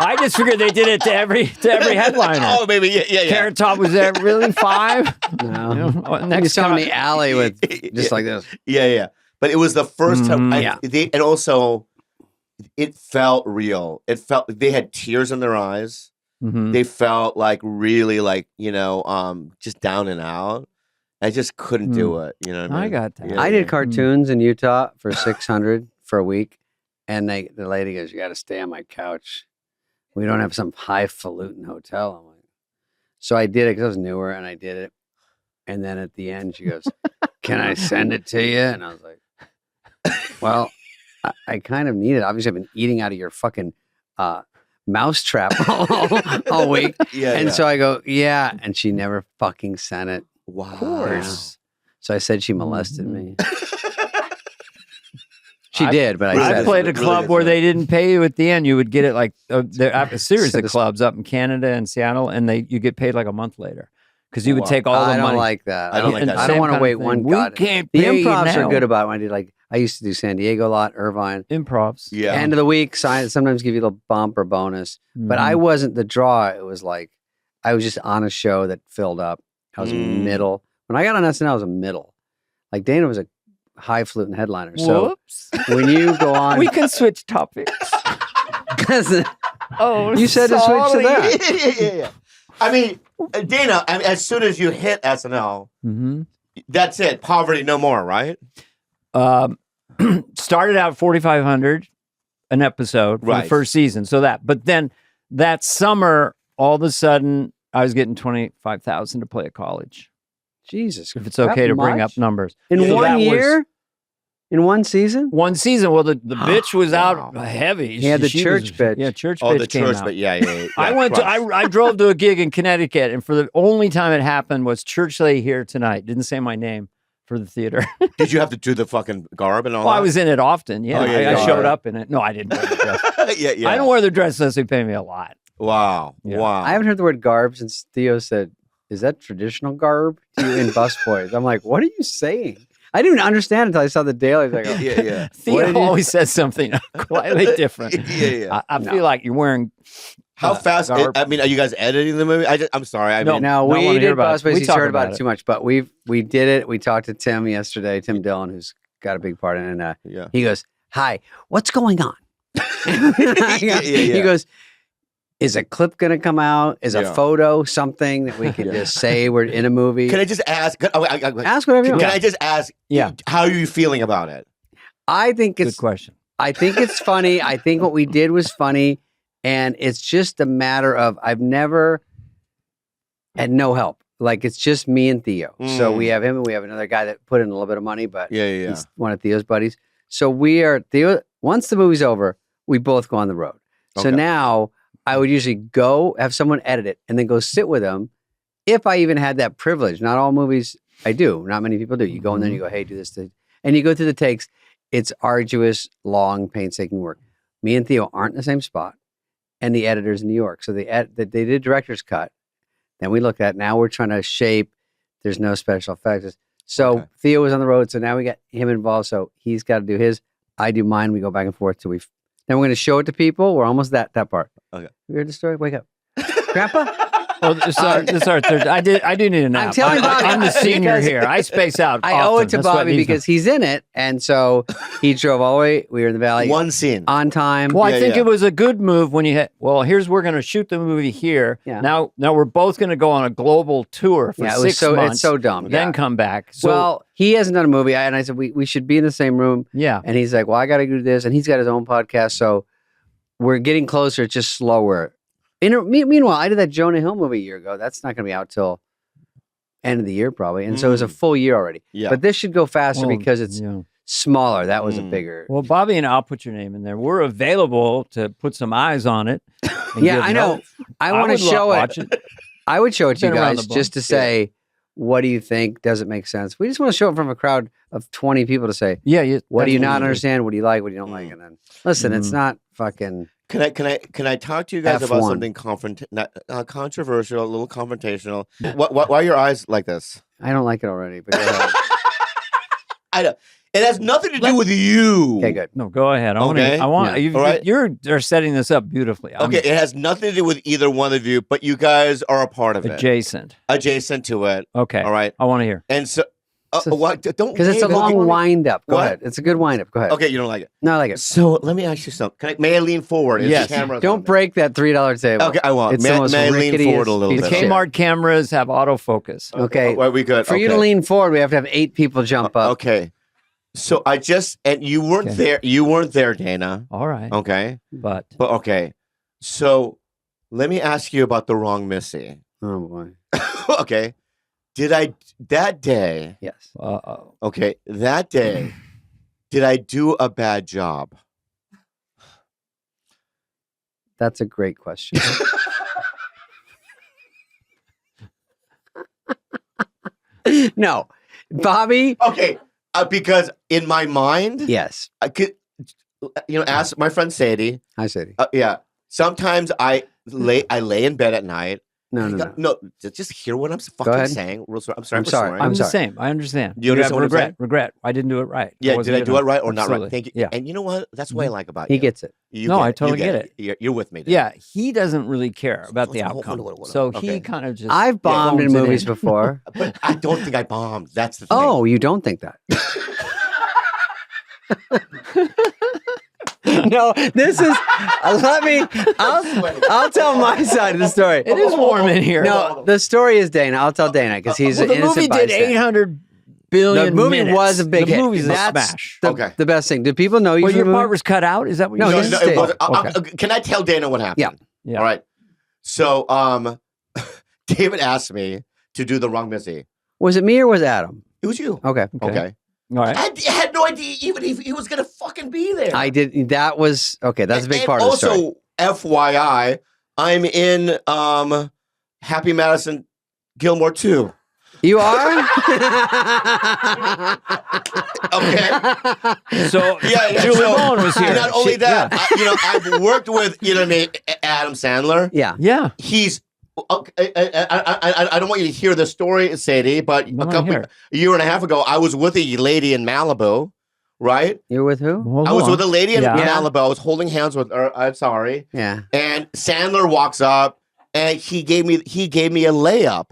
I just figured they did it to every headliner. Oh, maybe, yeah. Carrot Top was there really 5? No. You know, You next saw in time. the alley with just like this. Yeah. But it was the first time. Yeah. And also, it felt real. It felt they had tears in their eyes. Mhm. They felt like really like, just down and out. I just couldn't do it. You know what I mean? I got that. Yeah, I did yeah. cartoons in Utah for $600 for a week, and the lady goes, "You got to stay on my couch. We don't have some highfalutin hotel." I'm like, so I did it because I was newer, and I did it. And then at the end, she goes, "Can I send it to you?" And I was like, "Well, I kind of need it. Obviously, I've been eating out of your fucking mousetrap all week." Yeah. And so I go, "Yeah," and she never fucking sent it. wow. Of course. So I said she molested me. She I- did, but I Really said I it. played a Really club good where stuff. they didn't pay you at the end. You would get it like there are a series So of this- clubs up in Canada and Seattle, and you get paid like a month later because you would Wow. take all the I don't money. like that. I don't like And that. I same don't want to kind of wait thing. one. We God, can't the pay you improvs are now. good about when I did I used to do San Diego a lot, Irvine. Improvs. Yeah. End of the week, sometimes give you a little bump or bonus. But I Mhm. wasn't the draw. It was like I was just on a show that filled up. I was a middle. When I got on SNL, I was a middle. Like Dana was a highfalutin headliner. So Whoops. when you go on, We can switch topics. Oh, you said to switch to that. yeah. I mean, Dana, as soon as you hit SNL, Mm-hmm. that's it. Poverty no more, right? Started out 4,500 an episode for the Right. first season. But then that summer, all of a sudden, I was getting 25,000 to play at college. Jesus, If it's okay that to bring much? up numbers in So that one was- year, in one season. one season. Well, the bitch was out Wow. heavy. He had the She church bitch. Yeah, church Oh, bitch the came church, out. but yeah. I went to. I drove to a gig in Connecticut, and for the only time it happened was Church Lay Here Tonight. Didn't say my name for the theater. Did you have to do the fucking garb and all Well, that? I was in it often. Yeah, Oh, yeah, I yeah. showed up in it. No, I didn't wear the dress. yeah. I don't wear the dress unless they pay me a lot. Wow. Yeah. Wow. I haven't heard the word garb since Theo said, "Is that traditional garb to you in busboys?" I'm like, what are you saying? I didn't even understand until I saw the dailies. I go, yeah. What did Theo you- always says something quietly different. Yeah. I No. feel like you're wearing How fast? I mean, are you guys editing the movie? I'm sorry. No, we did Boss Baby. He's heard about it too much, but we did it. We talked to Tim yesterday, Tim Dillon, who's got a big part in it. And he goes, "Hi, what's going on?" He goes, "Is a clip going to come out? Is a photo something that we could just say we're in a movie?" Can I just ask? Ask whatever you want. Can I just ask? How are you feeling about it? I think it's good question. I think it's funny. I think what we did was funny. And it's just a matter of I've never had no help. Like it's just me and Theo. So we have him and we have another guy that put in a little bit of money, but he's one of Theo's buddies. So we are Theo. Once the movie's over, we both go on the road. So now I would usually go have someone edit it and then go sit with them. If I even had that privilege, not all movies I do. Not many people do. You go in there and you go, "Hey, do this," and you go through the takes. It's arduous, long, painstaking work. Me and Theo aren't in the same spot. And the editor's in New York. So they did director's cut. Then we looked at, now we're trying to shape. There's no special effects. So Theo was on the road. So now we got him involved. So he's got to do his. I do mine. We go back and forth till then we're going to show it to people. We're almost that part. Okay. You heard the story? Wake up. Grandpa? Oh, this is our third. I do need a nap. I'm telling Bobby. I'm the senior here. I space out. I owe it to Bobby because he's in it. And so he drove all the way. We were in the valley. One scene. On time. Well, I think it was a good move when you had, we're going to shoot the movie here. Yeah. Now we're both going to go on a global tour for 6 months. It's so dumb. Then come back. So, well, he hasn't done a movie. And I said, we should be in the same room. Yeah. And he's like, well, I got to do this. And he's got his own podcast. So we're getting closer. It's just slower. Meanwhile, I did that Jonah Hill movie a year ago. That's not going to be out till end of the year probably. And so it was a full year already. Yeah. But this should go faster because it's smaller. That was a bigger. Well, Bobby and I'll put your name in there. We're available to put some eyes on it. Yeah, I know. I want to show it. I would show it to you guys just to say, what do you think? Does it make sense? We just want to show it from a crowd of 20 people to say, what do you not understand? What do you like? What do you don't like? And then listen, it's not fucking. Can I talk to you guys about something controversial, a little confrontational? Why are your eyes like this? I don't like it already. But go ahead. I don't. It has nothing to do with you. Okay, good. No, go ahead. You're setting this up beautifully. It has nothing to do with either one of you, but you guys are a part of it. Adjacent to it. Okay. All right. I want to hear. And so. What? Don't because it's a long wind up. Go ahead. It's a good wind up. Go ahead. Okay, you don't like it. No, I like it. So let me ask you something. May I lean forward? Yes. Don't break that $3 table. Okay, I won't. May I lean forward a little bit? The Kmart cameras have autofocus. Okay. Are we good? For you to lean forward, we have to have 8 people jump up. Okay. So and you weren't there. You weren't there, Dana. All right. Okay. But okay. So let me ask you about the Wrong Missy. Oh boy. Okay. Did I that day? Yes. Okay, that day, did I do a bad job? That's a great question. No, Bobby. Okay, because in my mind, yes, I could, ask my friend Sadie. Hi, Sadie. Yeah, sometimes I lay in bed at night. No. Just hear what I'm fucking saying. I'm sorry. I'm the same. I understand. You understand regret. I didn't do it right. Yeah, did I do it right or not right? Thank you. Yeah. And you know what? That's what I like about you. He gets it. I totally get it. You're with me. Yeah, he doesn't really care about the outcome. So he kind of just. I've bombed in movies before. But I don't think I bombed. That's the thing. Oh, you don't think that? No, this is. I'll tell my side of the story. It is warm in here. No, the story is Dana. I'll tell Dana because he's an innocent bystander. The movie did 800 billion. The movie minutes. was a big hit. The movie's a smash. The best thing. Do people know you? Well, your part was cut out. Is that what you said? No, it wasn't. Can I tell Dana what happened? Yeah. All right. So, David asked me to do the Wrong Missy. Was it me or was it Adam? It was you. Okay. All right. I had no idea even if he was going to fucking be there. I did. That was okay. That's a big part of the story. Also, FYI, I'm in Happy Madison Gilmore 2. You are? Okay. So Julie Bowen was here. Not only that, I've worked with Adam Sandler. Yeah. He's. I don't want you to hear the story, Sadie, but a year and a half ago, I was with a lady in Malibu, right? You're with who? Hold I was on. with a lady in Yeah. Malibu. I was holding hands with her. I'm sorry. Yeah. And Sandler walks up and he gave me a layup.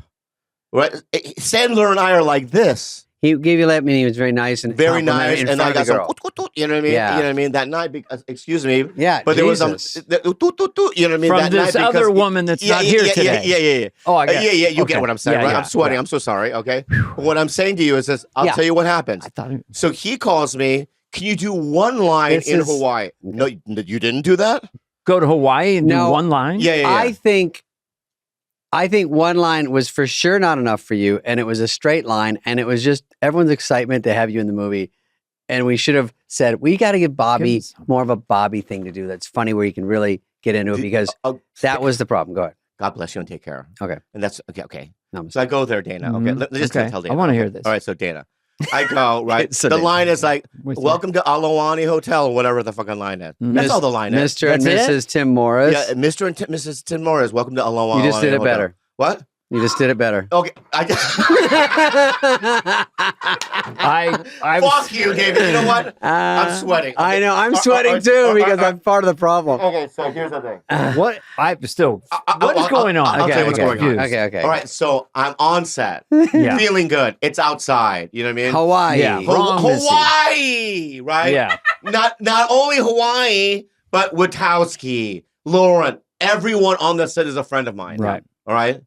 Right? Sandler and I are like this. He gave you that, meaning he was very nice and Very nice. in And front I of got the some, girl. you know what I mean? Yeah. You know what I mean? That night, because, excuse me. Yeah, But there was Jesus. you know what I mean? From That this night other woman that's not here today. Yeah. Oh, I got You okay. get what I'm saying, Yeah, right? yeah, I'm sweating. yeah. I'm so sorry, okay? But what I'm saying to you is this. I'll tell you what happens. I thought So he calls me, can you do one line in Hawaii? No, you didn't do that? go to Hawaii and do No. one line. Yeah. I think one line was for sure not enough for you, and it was a straight line, and it was just everyone's excitement to have you in the movie. And we should have said, we got to give Bobby more of a Bobby thing to do that's funny where you can really get into it, because that was the problem. Go ahead. God bless you and take care. Okay. And that's okay. No, So I go there, Dana. Okay. Mhm. Let's just Okay. tell Dana. I want to hear this. All right. So Dana, I go, right? So the Dana. line is like, With welcome to Alawani Hotel, whatever the fucking line is. That's all the line is. Mr. and That's it? Mrs. Tim Morris. Yeah, Mr. and Mrs. Tim Morris, welcome to Alawani. You just did it Hotel. better. What? You just did it better. Okay. Fuck you, David. You know what? I'm sweating. I know. I'm sweating too because I'm part of the problem. Okay, so here's the thing. What? What is going on? I'll tell you what's going on. Okay. All right, so I'm on set, Yeah. feeling good. It's outside. You know what I mean? Hawaii. Yeah. Wrong Missy. Hawaii, right? Yeah. Not only Hawaii, but Witowski, Lauren, everyone on the set is a friend of mine. Right. All right.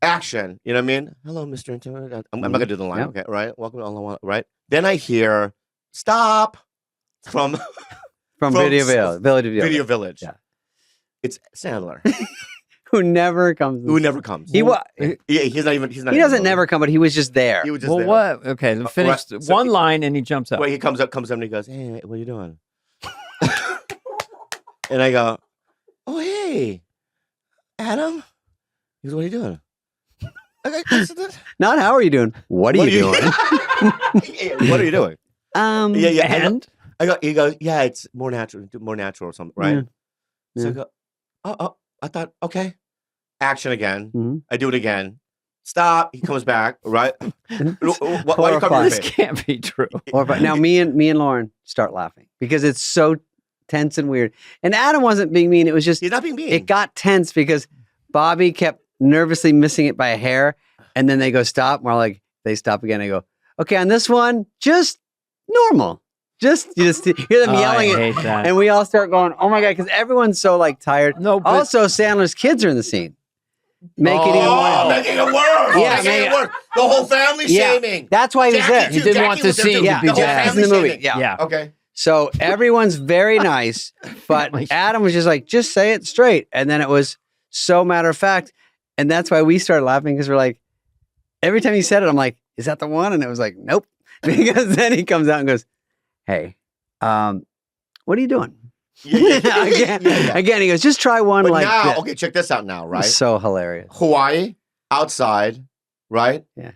Action. You know what I mean? Hello, Mr. Intimidator. I'm not gonna do the line. Yep. Okay. Right. Welcome to Alawani. Right. Then I hear stop from Video Village. Yeah. It's Sandler. Who never comes. Who never comes. He was. He's not even. He doesn't never come, but he was just there. He was just Well, there. what? Okay, finish right. So one line and he jumps up. Well, he comes up and he goes, "Hey, what are you doing?" And I go, "Oh, hey, Adam." He goes, "What are you doing?" Okay, Not how are you doing? What are you doing? What are you doing? Yeah. And He goes, "Yeah, it's more natural or something, right?" Yeah. So I go, "Oh, I thought, okay." Action again. Mhm. I do it again. Stop. He comes back, right? Why are you covering your this face? can't be true. Now me and Lauren start laughing because it's so tense and weird. And Adam wasn't being mean. It was just He's not being mean. it got tense because Bobby kept nervously missing it by a hair, and then they go stop. We're like, they stop again. I go, okay, on this one, just normal. You just hear them yelling I it, hate that. and we all start going, oh my god, because everyone's so like tired. No, but Also, Sandler's kids are in the scene. Make it even worse. Making it worse. Yeah, Making it yeah. worse. The whole family Yeah. shaming. That's why he was there. He didn't want the scene to be the whole bad. He's family in the movie. shaming. Yeah. Okay. So everyone's very nice, but Adam was just like, just say it straight. And then it was so matter of fact. And that's why we started laughing because we're like, every time he said it, I'm like, is that the one? And it was like, nope. Because then he comes out and goes, hey, what are you doing? Again, he goes, just try one But like now, this. okay, check this out now, right? So hilarious. Hawaii, outside, right? Yeah.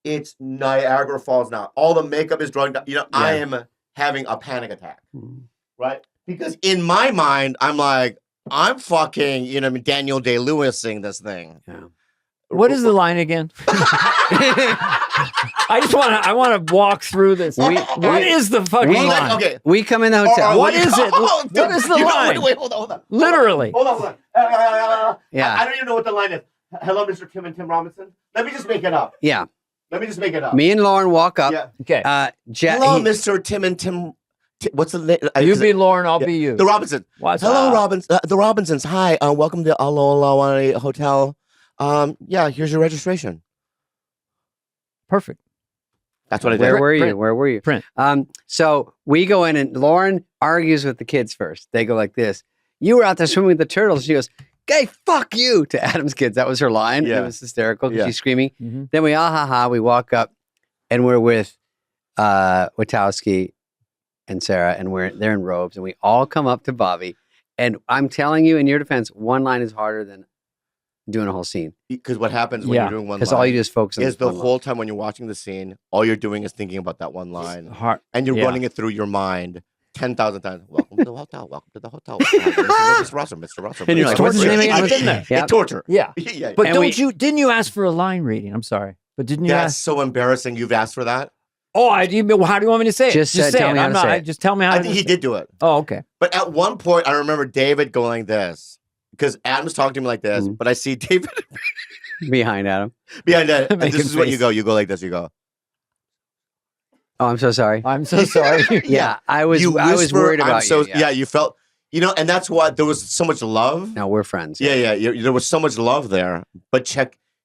It's Niagara Falls now. All the makeup is drawing down. You know, I Yeah. am having a panic attack, Mm. right? Because in my mind, I'm like, I'm fucking, you know, Daniel Day-Lewising this thing. Yeah. what is the line again? I want to walk through this. What is the fucking Well, line? okay. We come in the hotel. What is it? What is the line? Wait, hold on. Literally. Hold on. Yeah. I don't even know what the line is. Hello, Mr. Tim and Tim Robinson. Let me just make it up. Yeah. Me and Lauren walk up. Yeah. Okay. Hello, Mr. Tim and Tim. What's the name? You be Lauren, I'll be you. The Robinson. What's Hello, up? Robinson. The Robinsons. Hi. Welcome to Alawani Hotel. Yeah, here's your registration. Perfect. That's what I did. Where were you? Print. Where were you? Print. So we go in and Lauren argues with the kids first. They go like this. You were out there swimming with the turtles. She goes, "Hey, fuck you," to Adam's kids. That was her line. Yeah. It was hysterical because Yeah. she's screaming. Mm-hmm. Then we we walk up and we're with Witowski and Sarah and they're in robes and we all come up to Bobby. And I'm telling you, in your defense, one line is harder than doing a whole scene. Because what happens when you're doing one line Because all you do is focus on is the one whole line. time when you're watching the scene, all you're doing is thinking about that one line. Heart. And you're Yeah. running it through your mind 10,000 times. Welcome to the hotel. Welcome to the hotel. Mr. Russell. And you're like, what's his name again? I've been there. Yeah. It's torture. Yeah. Yeah. But And didn't you ask for a line reading? I'm sorry. But didn't you That's ask? so embarrassing. You've asked for that? Oh, how do you want me to say it? Just say say it. it. I'm not. Just tell me how. I think he did do it. Oh, okay. But at one point, I remember David going like this because Adam's talking to me like this, but I see David behind Adam. behind that. And this is what you go. You go like this. You go. Oh, I'm so sorry. I'm so sorry. Yeah, I was worried about you. Yeah, you felt, and that's why there was so much love. No, we're friends. Yeah. There was so much love there. But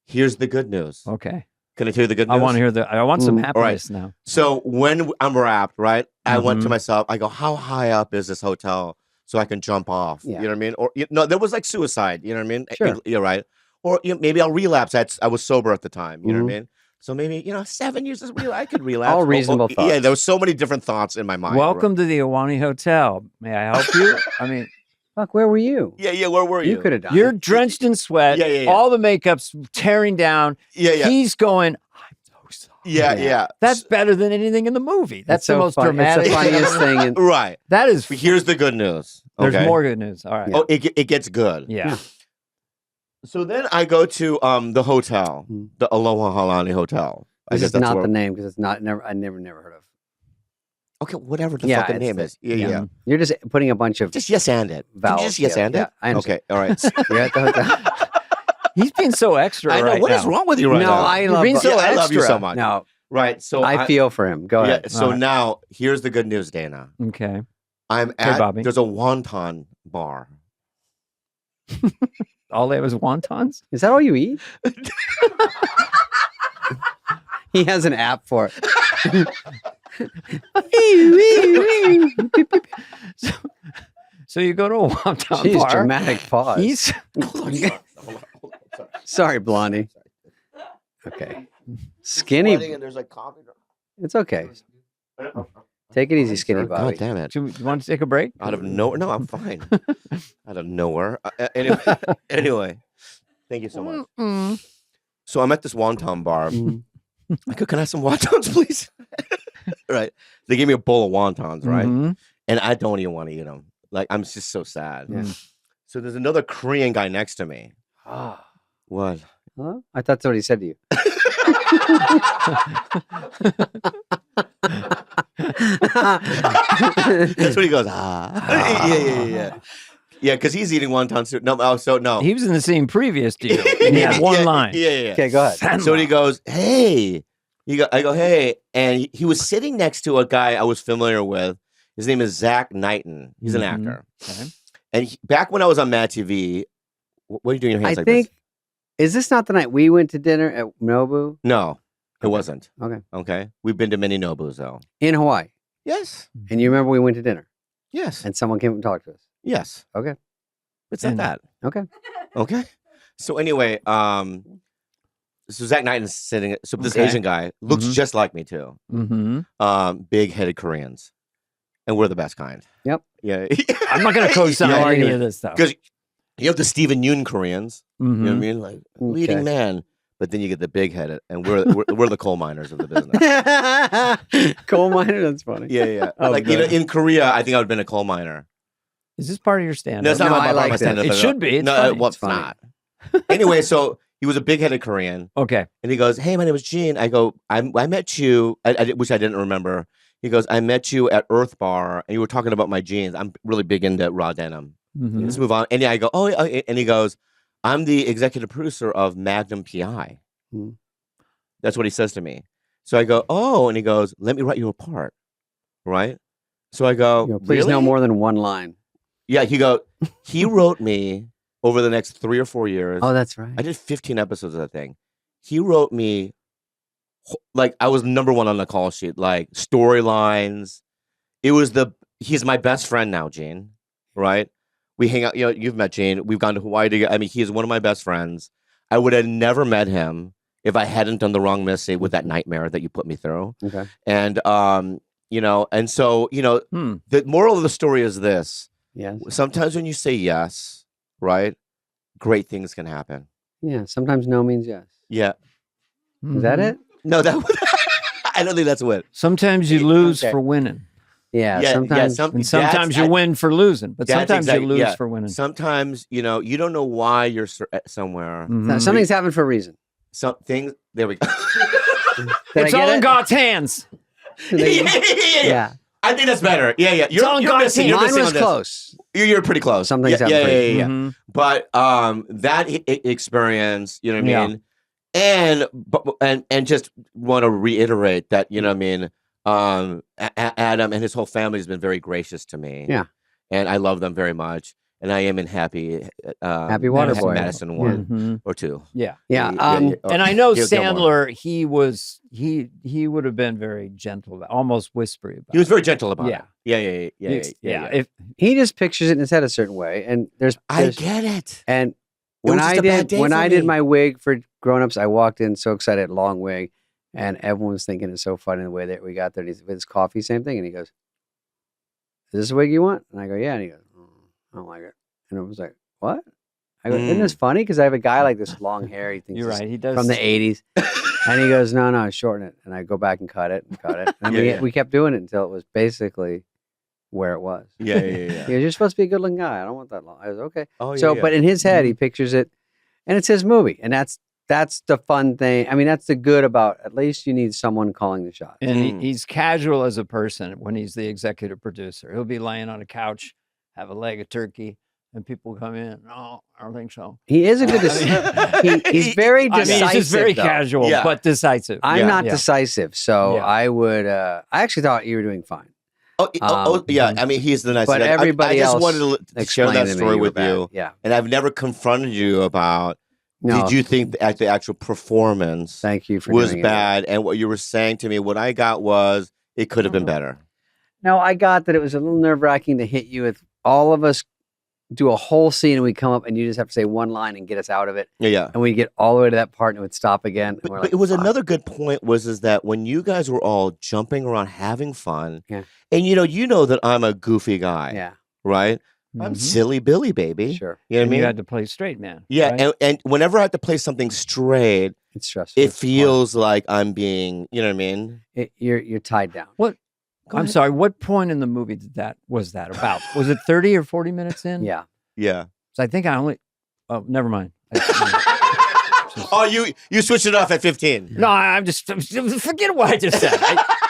here's the good news. Okay. Can I tell you the good news? I want to hear I want some happiness now. So when I'm wrapped, right, I went to myself, I go, how high up is this hotel so I can jump off? Yeah. You know what I mean? Or, there was like suicide, you know what I mean? Sure. You're right. Or maybe I'll relapse. I was sober at the time, you know what I mean? So maybe, 7 years I could relapse. All reasonable thoughts. Yeah, there was so many different thoughts in my mind. Welcome to the Awani Hotel. May I help you? I mean, fuck, where were you? Yeah, where were you? You could have done you're it. drenched in sweat. Yeah. All the makeup's tearing down. Yeah. He's going, I'm so sorry. Yeah. That's better than anything in the movie. That's the so most fun. dramatic. It's the funniest thing. Right. That is. Here's the good news. There's okay? more good news. All right. Oh, it gets good. Yeah. So then I go to the hotel, the Aloha Halani Hotel. I This guess is that's not where, the name because it's not. I never heard of. Okay, whatever the Yeah, fucking it's name the- is. Yeah. You're just putting a bunch of Just yes and it. Can you vowels. just yes and it. Yeah, I understand. Okay, all right. You're at the hotel. He's being so extra I know. right What now. is wrong with you right No, now? I You're love. being so I love you extra. so much. No, Right. So I feel for him. Go ahead. Yeah. So All right. now here's the good news, Dana. Okay. I'm at. Bobby. There's a wonton bar. All they have is wontons? Is that all you eat? He has an app for it. So you go to a wonton Jeez, bar. dramatic pause. He's Hold on. Sorry, Blondie. Okay. Skinny. And there's like coffee. It's okay. Take it easy, Skinny God Bobby. damn it. Do you want to take a break? Out of nowhere. No, I'm fine. Out of nowhere. Anyway, thank you so much. So I'm at this wonton bar. I go, can I have some wontons, please? Right. They gave me a bowl of wontons, right? Mhm. And I don't even want to eat them. Like, I'm just so sad. Yeah. So there's another Korean guy next to me. What? Huh? I thought that's what he said to you. That's what he goes, Yeah. Yeah, because he's eating wontons too. No. He was in the scene previous to you. And he had one line. Yeah. Okay, go ahead. Sandler. So he goes, hey. I go, hey. And he was sitting next to a guy I was familiar with. His name is Zach Knighton. He's an actor. Okay. And back when I was on Mad TV, what are you doing your hands like this? Is this not the night we went to dinner at Nobu No, it wasn't. Okay. We've been to many Nobus, though. In Hawaii? Yes. And you remember we went to dinner Yes. and someone came and talked to us? Yes. Okay. It's not that. Okay. Okay. So anyway, so Zach Knighton's sitting. So this Okay. Asian guy looks Mhm. just like me too. Mm-hmm. Big-headed Koreans, and we're the best kind. Yep. Yeah. I'm not going to co-sign Yeah, any yeah. of this stuff. Because you have the Stephen Yoon Koreans. You know what I Mhm. mean? Like leading Okay. man. But then you get the big-headed, and we're the coal miners of the business. Coal miner? That's funny. Yeah. Oh, like good. in Korea, I think I would have been a coal miner. Is this part of your stand-up? No, it's not No, my I part of like my this. stand-up It at all. should be. It's no, funny. well, It's it's funny. not. Anyway, so he was a big-headed Korean, Okay. and he goes, "Hey, my name is Gene." I go, "I met you," which I didn't remember. He goes, "I met you at Earth Bar, and you were talking about my jeans. I'm really big into raw denim." Mhm. Let's move on. And yeah, I go, "Oh," and he goes, "I'm the executive producer of Magnum PI." Hmm. That's what he says to me. So I go, "Oh," and he goes, "Let me write you a part." Right? So I go, You know, please "Really?" no more than one line. Yeah, he wrote me over the next 3 or 4 years. Oh, that's right. I did 15 episodes of that thing. He wrote me like I was number one on the call sheet, like storylines. He's my best friend now, Gene. Right? We hang out, you've met Gene. We've gone to Hawaii together. I mean, he is one of my best friends. I would have never met him if I hadn't done the Wrong Missy with that nightmare that you put me through. Okay. And and so, the moral of the story is this. Yes. Sometimes when you say yes, right, great things can happen. Yeah. Sometimes no means yes. Yeah. Is that Mhm. it? No, I don't think that's what. Sometimes you lose Okay. for winning. Yeah. Yeah, sometimes. And sometimes you win for losing. But That's sometimes exact- you lose yeah. for winning. Sometimes, you don't know why you're somewhere. Mhm. Something's happened for a reason. Some things. There we go. Did I It's get all in it? God's hands. Yeah. I think that's better. Yeah. You're missing. You're Mine missing was on this. close. You're pretty close. Some things yeah. Mm-hmm. But that experience, you know what I mean? And just want to reiterate that, you know what I mean? Adam and his whole family has been very gracious to me. Yeah. And I love them very much. And I am in Happy Waterboy. Madison 1 or 2. Yeah. Yeah. And I know Sandler, he would have been very gentle, almost whispery about it. He was very gentle about it. Yeah. If he just pictures it in his head a certain way. And I get it. And when I did my wig for grown-ups, I walked in so excited, long wig, and everyone was thinking it's so funny the way that we got there. And he's with his coffee, same thing. And he goes, "Is this a wig you want?" And I go, "Yeah." And he goes, "I don't like it." And I was like, "What?" I go, "Isn't this funny?" Because I have a guy like this long hair. He thinks you're right. He does from the '80s, and he goes, "No, shorten it." And I go back and cut it. And we kept doing it until it was basically where it was. Yeah. He goes, "You're supposed to be a good-looking guy. I don't want that long." I was okay. Oh, But in his head, he pictures it, and it's his movie, and that's the fun thing. I mean, that's the good about. At least you need someone calling the shots. And he's casual as a person when he's the executive producer. He'll be laying on a couch, have a leg of turkey. And people come in. No, I don't think so. He is a good. He's very decisive. He's just very casual, but decisive. I'm not decisive, so I would. I actually thought you were doing fine. Yeah. I mean, he's the nicest. But everybody I just else wanted to share that story with you. Yeah. And I've never confronted you about. No. Did you think the actual performance? Thank you for was doing bad, and what you were saying to me, what I got was it could have been better. No, I got that it was a little nerve-wracking to hit you with all of us. Do a whole scene and we come up and you just have to say one line and get us out of it. Yeah. And we get all the way to that part and it would stop again. And But it was another good point is that when you guys were all jumping around having fun, and you know that I'm a goofy guy, right? I'm silly Billy, baby. Sure. You know what I mean? You had to play straight man. Yeah, right? and whenever I have to play something straight, it's stressful. It feels like I'm being, you know what I mean? You're tied down. What? I'm sorry. What point in the movie was that about? Was it 30 or 40 minutes in? Yeah. So I think I only. Oh, never mind. You switched it off at 15. No, I'm just forget what I just said.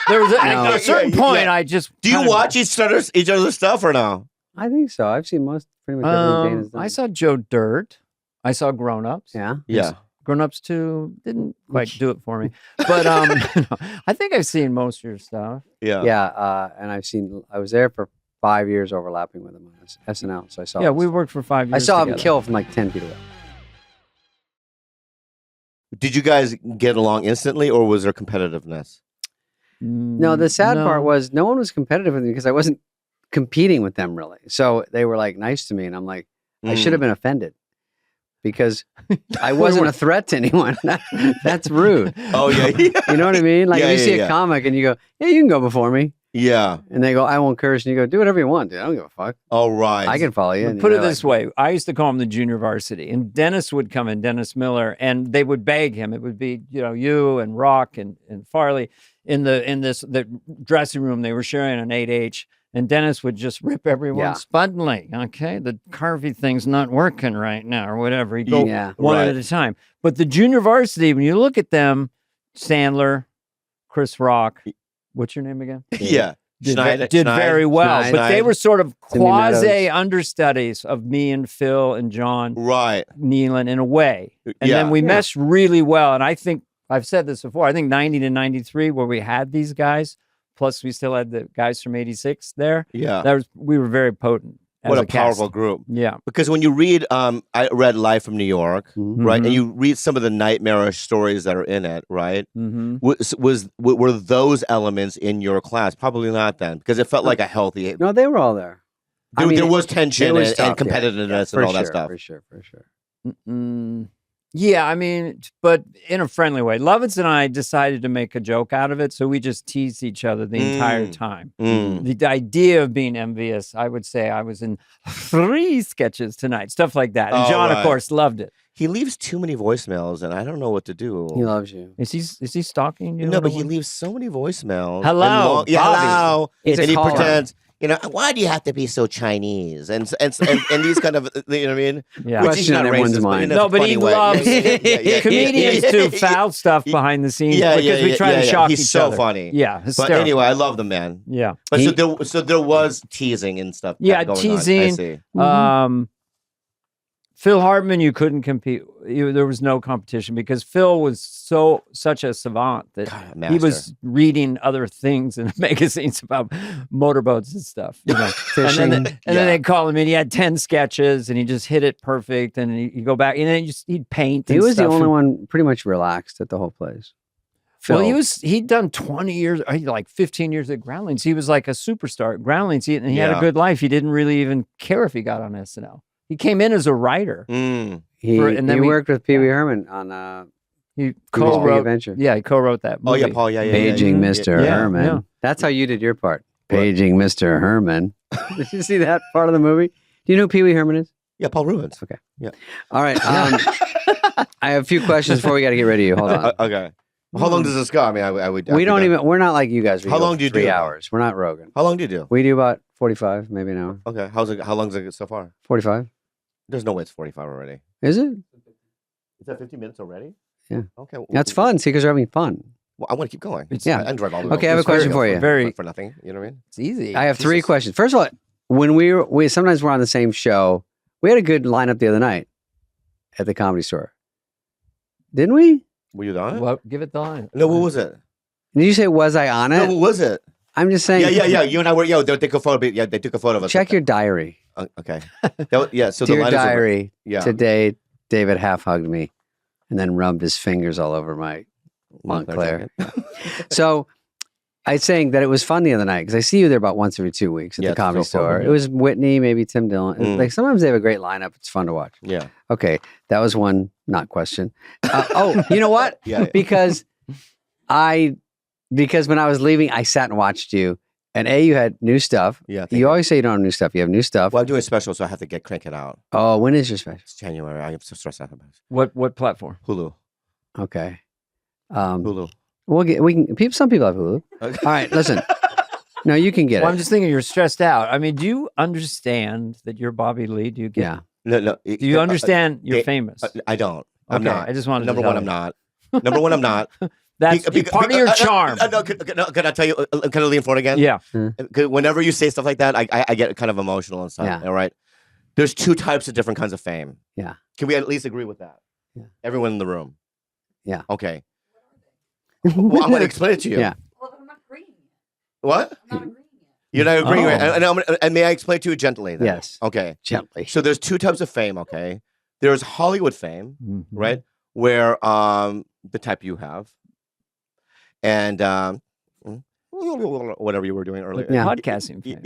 There was at a certain point. I just. Do you watch each other's stuff or no? I think so. I've seen pretty much everything Dana's done. I saw Joe Dirt. I saw Grown Ups. Yeah. Grown Ups 2 didn't quite do it for me, but I think I've seen most of your stuff. Yeah. And I was there for 5 years overlapping with him on SNL, so I saw. Yeah, we worked for 5 years. I saw together. him kill from like 10 feet away. Did you guys get along instantly, or was there competitiveness? No, the sad part was no one was competitive with me because I wasn't competing with them really. So they were like nice to me, and I'm like, I should have been offended. Because I wasn't a threat to anyone. That's rude. Oh, yeah. You know what I mean? Like, you see a comic and you go, "Yeah, you can go before me." Yeah. And they go, "I won't curse." And you go, "Do whatever you want, dude. I don't give a fuck." Oh, right. I can follow you. And put it this way. I used to call him the junior varsity. And Dennis would come in, Dennis Miller, and they would beg him. It would be, you and Rock and Farley in the dressing room. They were sharing an 8H. And Dennis would just rip everyone suddenly. Okay, the Carvey thing's not working right now, or whatever. He'd go one at a time. But the junior varsity, when you look at them, Sandler, Chris Rock, what's your name again? Yeah, did very well. But they were sort of quasi understudies of me and Phil and John, Nealon in a way. And then we meshed really well. And I think I've said this before. I think 90 to 93, where we had these guys. Plus, we still had the guys from '86 there. Yeah, we were very potent. What a powerful group! Yeah, because when you read, I read Live from New York, right, and you read some of the nightmarish stories that are in it, right? Were those elements in your class? Probably not then, because it felt like a healthy. No, they were all there. There was tension and competitiveness and all that stuff. For sure. Yeah, I mean, but in a friendly way. Lovitz and I decided to make a joke out of it, so we just teased each other the entire time. The idea of being envious, I would say I was in 3 sketches tonight, stuff like that. And John, of course, loved it. He leaves too many voicemails, and I don't know what to do. He loves you. Is he stalking you? No, but he leaves so many voicemails. Hello, hello. It's and he pretends. why do you have to be so Chinese? And these kind of, you know what I mean? Yeah. Which is Question not in everyone's racist, mind. but in a But he funny way. loves comedians do foul stuff behind the scenes because we try to shock each He's other. so funny. Yeah, But hysterical. anyway, I love the man. Yeah. But so there was teasing and stuff. Yeah, going teasing. On. I see. Phil Hartman, you couldn't compete. There was no competition because Phil was such a savant that he was reading other things in the magazines about motorboats and stuff. Fishing. And then they'd call him in. He had 10 sketches and he just hit it perfect. And he'd go back and then he'd paint. He was the only one pretty much relaxed at the whole place. Phil. Well, he'd done 20 years, like 15 years at Groundlings. He was like a superstar at Groundlings, and he had a good life. He didn't really even care if he got on SNL. He came in as a writer. He worked with Pee Wee Herman on he co-wrote Adventure. Yeah, he co-wrote that movie. Oh yeah, Paul. Yeah. Paging Mr. Herman. Yeah. That's how you did your part. Paging Mr. Herman. Did you see that part of the movie? Do you know who Pee Wee Herman is? Yeah, Paul Rubens. Okay. Yeah. All right. I have a few questions before we got to get ready. Hold on. Okay. How long does this go? I mean, I would. We're not like you guys. How long do you do? 3 hours. We're not Rogan. How long do you do? We do about 45, maybe an hour. Okay. How long is it so far? 45. There's no way it's 45 already. Is it? Is that 50 minutes already? Yeah. Okay. That's fun. See, because we're having fun. Well, I want to keep going. Yeah. I drive all the way. Okay, I have a question for you. For nothing. You know what I mean? It's easy. I have 3 questions. First of all, when we sometimes we're on the same show, we had a good lineup the other night at the Comedy Store. Didn't we? Were you on it? Well, give it the line. No, what was it? Did you say, was I on it? No, what was it? I'm just saying. Yeah. You and I were. They took a photo. Yeah, they took a photo of us. Check your diary. Okay. So Dear the line diary. is Today, David half hugged me, and then rubbed his fingers all over my Montclair. So, I was saying that it was fun the other night because I see you there about once every 2 weeks at the Comedy Store. It was Whitney, maybe Tim Dillon. Like sometimes they have a great lineup. It's fun to watch. Yeah. Okay, that was one not question. You know what? Yeah. Because when I was leaving, I sat and watched you. And you had new stuff. Yeah. You always say you don't have new stuff. You have new stuff. Well, I'm doing a special, so I have to crank it out. Oh, when is your special? It's January. I am so stressed out about it. What platform? Hulu. Okay. Hulu. Some people have Hulu. Okay. All right, listen. No, you can get it. I'm just thinking you're stressed out. I mean, do you understand that you're Bobby Lee? Do you get Yeah. No. Do you understand you're famous? I don't. I'm not. I just wanted Number to one, I'm not. Number one, I'm not. That's part of your charm. Can I tell you? Can I lean forward again? Yeah. Whenever you say stuff like that, I get kind of emotional and stuff. Yeah. All right. There's 2 types of different kinds of fame. Yeah. Can we at least agree with that? Yeah. Everyone in the room. Yeah. Okay. Well, I'm going to explain it to you. Yeah. Well, I'm not agreeing yet. What? I'm not agreeing yet. You're not agreeing, Oh. right? And may I explain it to you gently? Then? Yes. Okay. Gently. So there's 2 types of fame. Okay. There's Hollywood fame, Mm-hmm. right? Where the type you have, and whatever you were doing earlier. Yeah. Podcasting. Fame.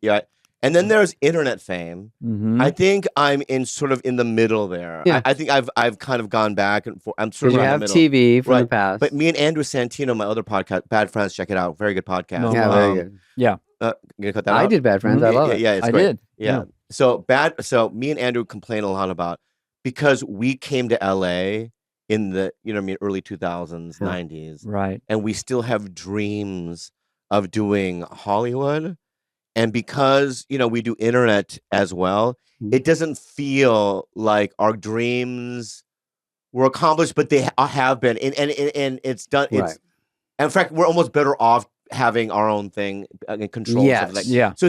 Yeah. And then there's internet fame. Mm-hmm. I think I'm in the middle there. Yeah. I think I've kind of gone back and forth. I'm sort Because of you around have the middle. TV from Right. the past. But me and Andrew Santino, my other podcast, Bad Friends, check it out. Very good podcast. No. yeah, very good. Yeah. You gonna cut that I out? did Bad Friends. I love it. Yeah, it's I great. did. Yeah. So me and Andrew complain a lot about because we came to LA in the early 2000s, 90s, Right. and we still have dreams of doing Hollywood. And because, we do internet as well, it doesn't feel like our dreams were accomplished, but they have been. And it's done. Right. In fact, we're almost better off having our own thing and control. Yes. Yeah. So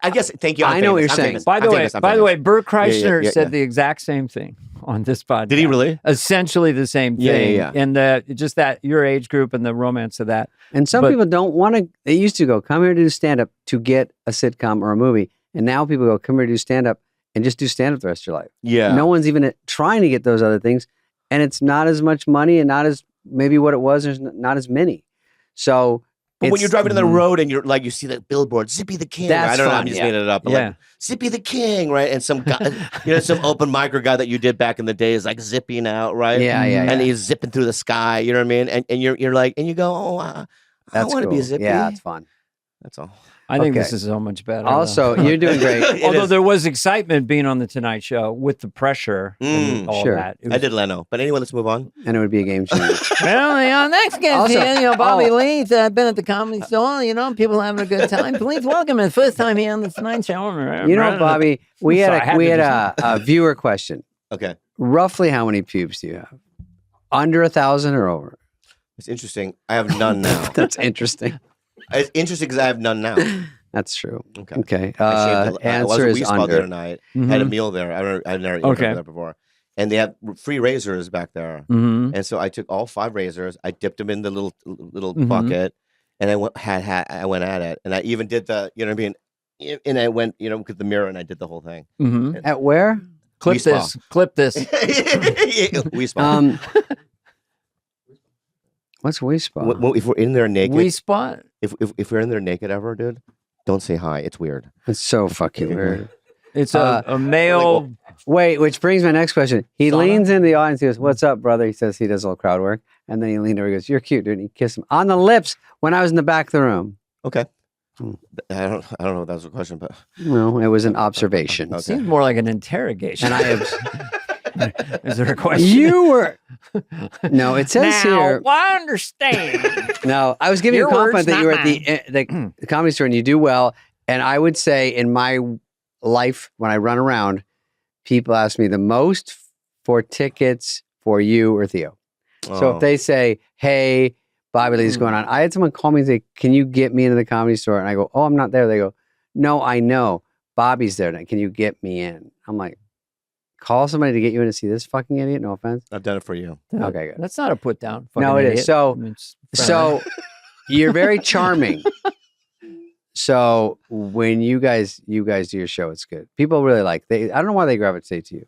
I guess, thank you. I know what you're saying. By the way, Bert Kreischer Yeah. said the exact same thing on this podcast. Did he really? Essentially the same thing. Yeah. And just that your age group and the romance of that. And some people don't want to. They used to go, come here to do stand-up to get a sitcom or a movie. And now people go, come here to do stand-up and just do stand-up the rest of your life. Yeah. No one's even trying to get those other things. And it's not as much money and not as maybe what it was. There's not as many. So... But when you're driving down the road and you're like, you see that billboard, Zippy the King. That's I don't know, fun, I'm just yeah. making it up. But Yeah. like, Zippy the King, right? And some guy, some open micer guy that you did back in the day is like zipping out, right? Yeah. And he's zipping through the sky. You know what I mean? And you're like, and you go, I That's want to cool. be zippy. Yeah, it's fun. That's all. I think this is so much better. Also, you're doing great. Although there was excitement being on the Tonight Show with the pressure and all that. I did Leno. But anyway, let's move on. And it would be a game changer. Well, the next guest here, Bobby Leith. I've been at the Comedy Store. People having a good time. Please welcome him. First time here on the Tonight Show. Bobby, we had a viewer question. Okay. Roughly how many pubes do you have? Under 1,000 or over? It's interesting. I have none now. That's interesting. It's interesting because I have none now. That's true. Okay. Answer is under. The other night. Had a meal there. I've never eaten there before. And they have free razors back there. And so I took all 5 razors. I dipped them in the little bucket, and I went at it. And I even did the, you know what I mean? And I went, with the mirror, and I did the whole thing. At where? Clip this. We Spa. What's We Spa? Well, if we're in there naked. We Spot. If we're in there naked ever, dude, don't say hi. It's weird. It's so fucking weird. It's a male. Wait, which brings my next question. He leans in the audience. He goes, "What's up, brother?" He says he does a little crowd work, and then he leaned over. He goes, "You're cute, dude." And he kissed him on the lips when I was in the back of the room. Okay. I don't know if that was a question, but no, it was an observation. Okay. Seems more like an interrogation. And I have. Is there a question? You were. No, it says here. I understand. No, I was giving you a compliment that you were at the Comedy Store and you do well. And I would say in my life, when I run around, people ask me the most for tickets for you or Theo. So if they say, "Hey, Bobby Lee's going on," I had someone call me and say, "Can you get me into the Comedy Store?" And I go, "Oh, I'm not there." They go, "No, I know. Bobby's there. Can you get me in?" I'm like, call somebody to get you in to see this fucking idiot? No offense. I've done it for you. Okay, good. That's not a put down. No, it is. So you're very charming. So when you guys do your show, it's good. People really I don't know why they gravitate to you,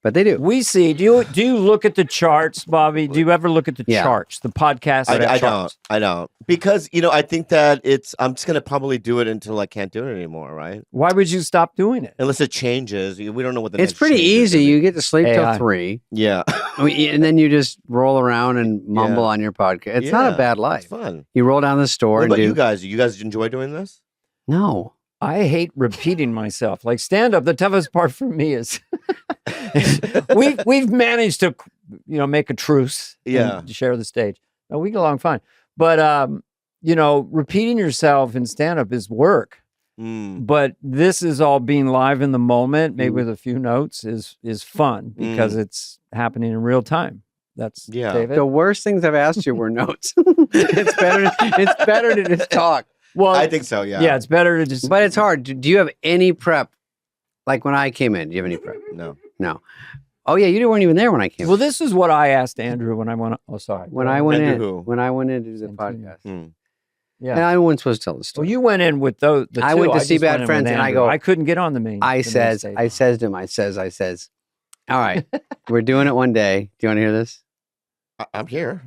but they do. We see. Do you look at the charts, Bobby? Do you ever look at the charts, the podcast? I don't. Because, I think that I'm just going to probably do it until I can't do it anymore, right? Why would you stop doing it? Unless it changes. We don't know what the It's pretty easy. You get to sleep till 3. Yeah. And then you just roll around and mumble on your podcast. It's not a bad life. It's fun. You roll down the store what about you guys? You guys enjoy doing this? No. I hate repeating myself. Like stand up, the toughest part for me is we've managed to make a truce and share the stage. No, we get along fine. But repeating yourself in stand up is work. But this is all being live in the moment, maybe with a few notes is fun because it's happening in real time. That's David. The worst things I've asked you were notes. It's better to just talk. Well, I think so, yeah. Yeah, it's better to just... But it's hard. Do you have any prep? Like when I came in, do you have any prep? No. Oh, yeah, you weren't even there when I came in. Well, this is what I asked Andrew when I went... Oh, sorry. When I went in to do the podcast. Yeah. And I wasn't supposed to tell the story. Well, you went in with the two. I went to see Bad Friends and I go... I couldn't get on the main. I says to him, I says, all right, we're doing it one day. Do you want to hear this? I'm here.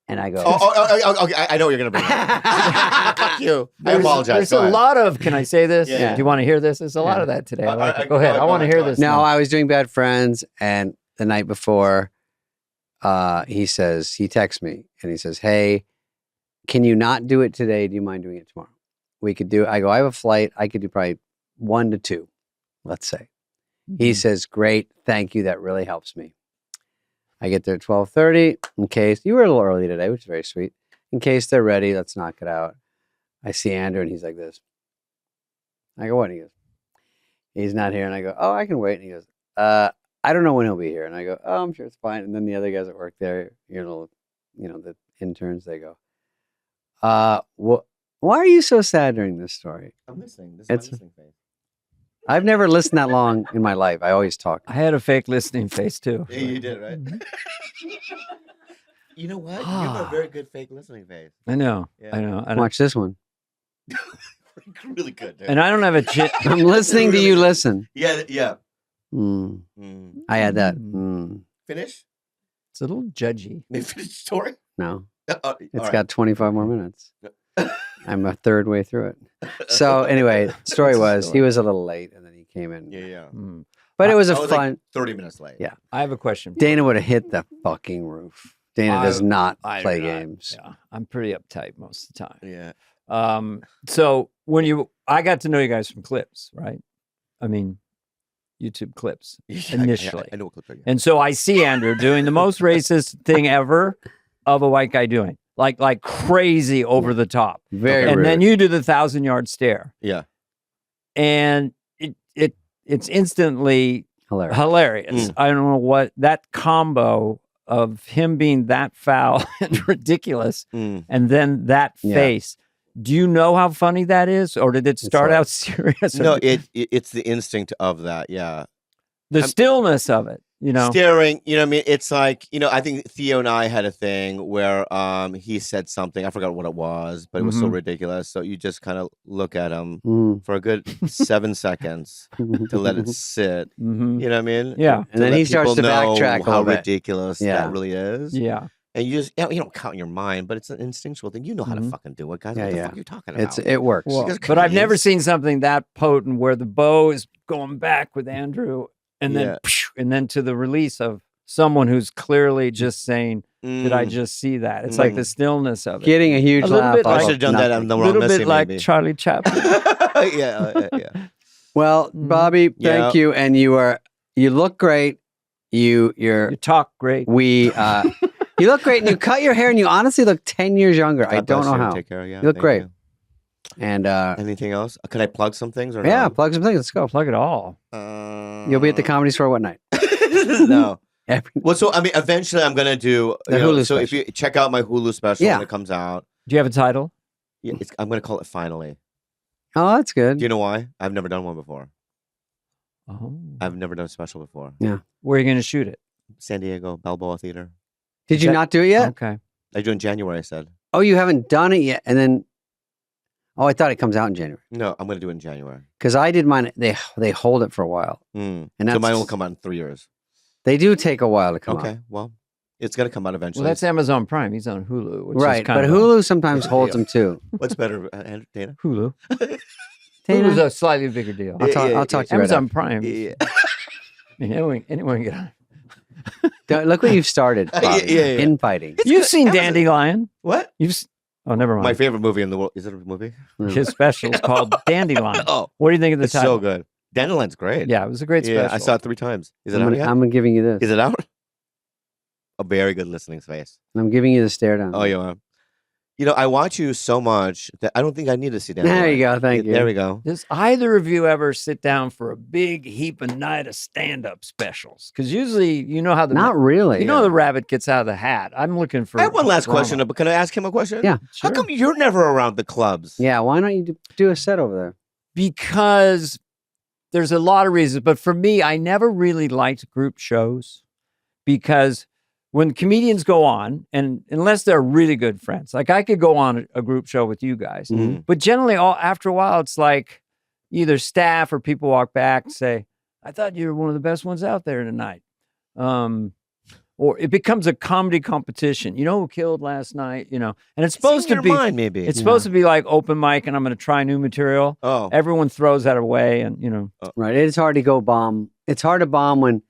And I go, okay, I know what you're going to bring. Fuck you. I apologize. There's a lot of, can I say this? Yeah. Do you want to hear this? There's a lot of that today. Go ahead. I want to hear this. No, I was doing Bad Friends. And the night before, he texts me and he says, "Hey, can you not do it today? Do you mind doing it tomorrow? We could do it." I go, "I have a flight. I could do probably 1 to 2, let's say." He says, "Great. Thank you. That really helps me." I get there at 12:30 in case you were a little early today, which is very sweet. In case they're ready, let's knock it out. I see Andrew and he's like this. I go, "What?" And he goes, "He's not here." And I go, "Oh, I can wait." And he goes, "I don't know when he'll be here." And I go, "Oh, I'm sure it's fine." And then the other guys that work there, the interns, they go, why are you so sad during this story? I'm listening. This is my listening phase. I've never listened that long in my life. I always talk. I had a fake listening face too. Yeah, you did, right? You know what? You have a very good fake listening face. I know. Yeah. I know. Watch this one. Really good, dude. And I don't have a chin. I'm listening to you listen. Yeah. I had that. Finish? It's a little judgy. Finish the story? No. It's got 25 more minutes. I'm a third way through it. So anyway, story was he was a little late and then he came in. Yeah. But it was a fun. like 30 minutes late. Yeah. I have a question. Dana would have hit the fucking roof. Dana does not play games. Yeah. I'm pretty uptight most of the time. Yeah. So I got to know you guys from clips, right? I mean, YouTube clips initially. I know what clips are. And so I see Andrew doing the most racist thing ever of a white guy doing, like crazy over the top. Very and rude. then you do the 1,000-yard stare. Yeah. And it's instantly hilarious. Mm. I don't know what that combo of him being that foul and ridiculous and then that face. Do you know how funny that is, or did it start out serious? No, it's the instinct of that. Yeah, the stillness of it. You know, staring. You know, what I mean, it's like I think Theo and I had a thing where he said something. I forgot what it was, but it was so ridiculous. So you just kind of look at him for a good 7 seconds to let it sit. You know what I mean? Yeah, and then he starts to backtrack how ridiculous that really is. Yeah. And you just you don't count in your mind, but it's an instinctual thing. You know how to fucking do it, guys. What the fuck are you talking about? It works. Well, but I've never seen something that potent where the bow is going back with Andrew, and then to the release of someone who's clearly just saying, "Did I just see that?" It's like the stillness of it, getting a huge laugh. I should have done that on the Wrong Missy. A little bit like Charlie Chaplin. Yeah. Well, Bobby, thank you, and you look great. You talk great. You look great, and you cut your hair, and you honestly look 10 years younger. I don't know how. Take care. Yeah, you look great. You. And anything else? Can I plug some things? Or yeah, plug some things. Let's go. Plug it all. You'll be at the Comedy Store what night? No. Well, so I mean, eventually I'm gonna do the Hulu so special. if you check out my Hulu special when it comes out. Do you have a title? Yeah, I'm gonna call it Finally. Oh, that's good. Do you know why? I've never done one before. Oh. I've never done a special before. Yeah. Where are you gonna shoot it? San Diego, Balboa Theater. Did you not do it yet? Okay. I do in January, I said. Oh, you haven't done it yet? And then, I thought it comes out in January. No, I'm going to do it in January. Because I did mine, they hold it for a while. And so mine will come out in 3 years. They do take a while to come out. Okay, well, it's going to come out eventually. Well, that's Amazon Prime. He's on Hulu. Which right, is kind but of Hulu sometimes holds them too. What's better, Dana? Hulu. Hulu's a slightly bigger deal. I'll talk to you Amazon right Prime. Yeah. Anyone can get on. Look what you've started. Infighting. You've seen Dandelion. What? Oh, never mind. My favorite movie in the world. Is it a movie? His special is called Dandelion. Oh. What do you think of the it's title? so good. Dandelion's great. Yeah, it was a great special. Yeah, I saw it 3 times. Is it out yet? I'm giving you this. Is it out? A very good listening space. I'm giving you the stare down. Oh, you are. You know, I watch you so much that I don't think I need to see Dandelion. There you go. Thank you. There we go. Does either of you ever sit down for a big heap of night of stand-up specials? Because usually, you know how the not really. You know the rabbit gets out of the hat. I'm looking for. I have one last question, but can I ask him a question? Yeah. Sure. How come you're never around the clubs? Yeah. Why don't you do a set over there? Because there's a lot of reasons, but for me, I never really liked group shows because when comedians go on, and unless they're really good friends, like I could go on a group show with you guys, but generally after a while, it's like either staff or people walk back and say, I thought you were one of the best ones out there tonight. Or it becomes a comedy competition. You know who killed last night? You know, and it's supposed to be, maybe. It's supposed to be like open mic and I'm going to try new material. Oh, everyone throws that away and, you know. Right. It's hard to go bomb. It's hard to bomb when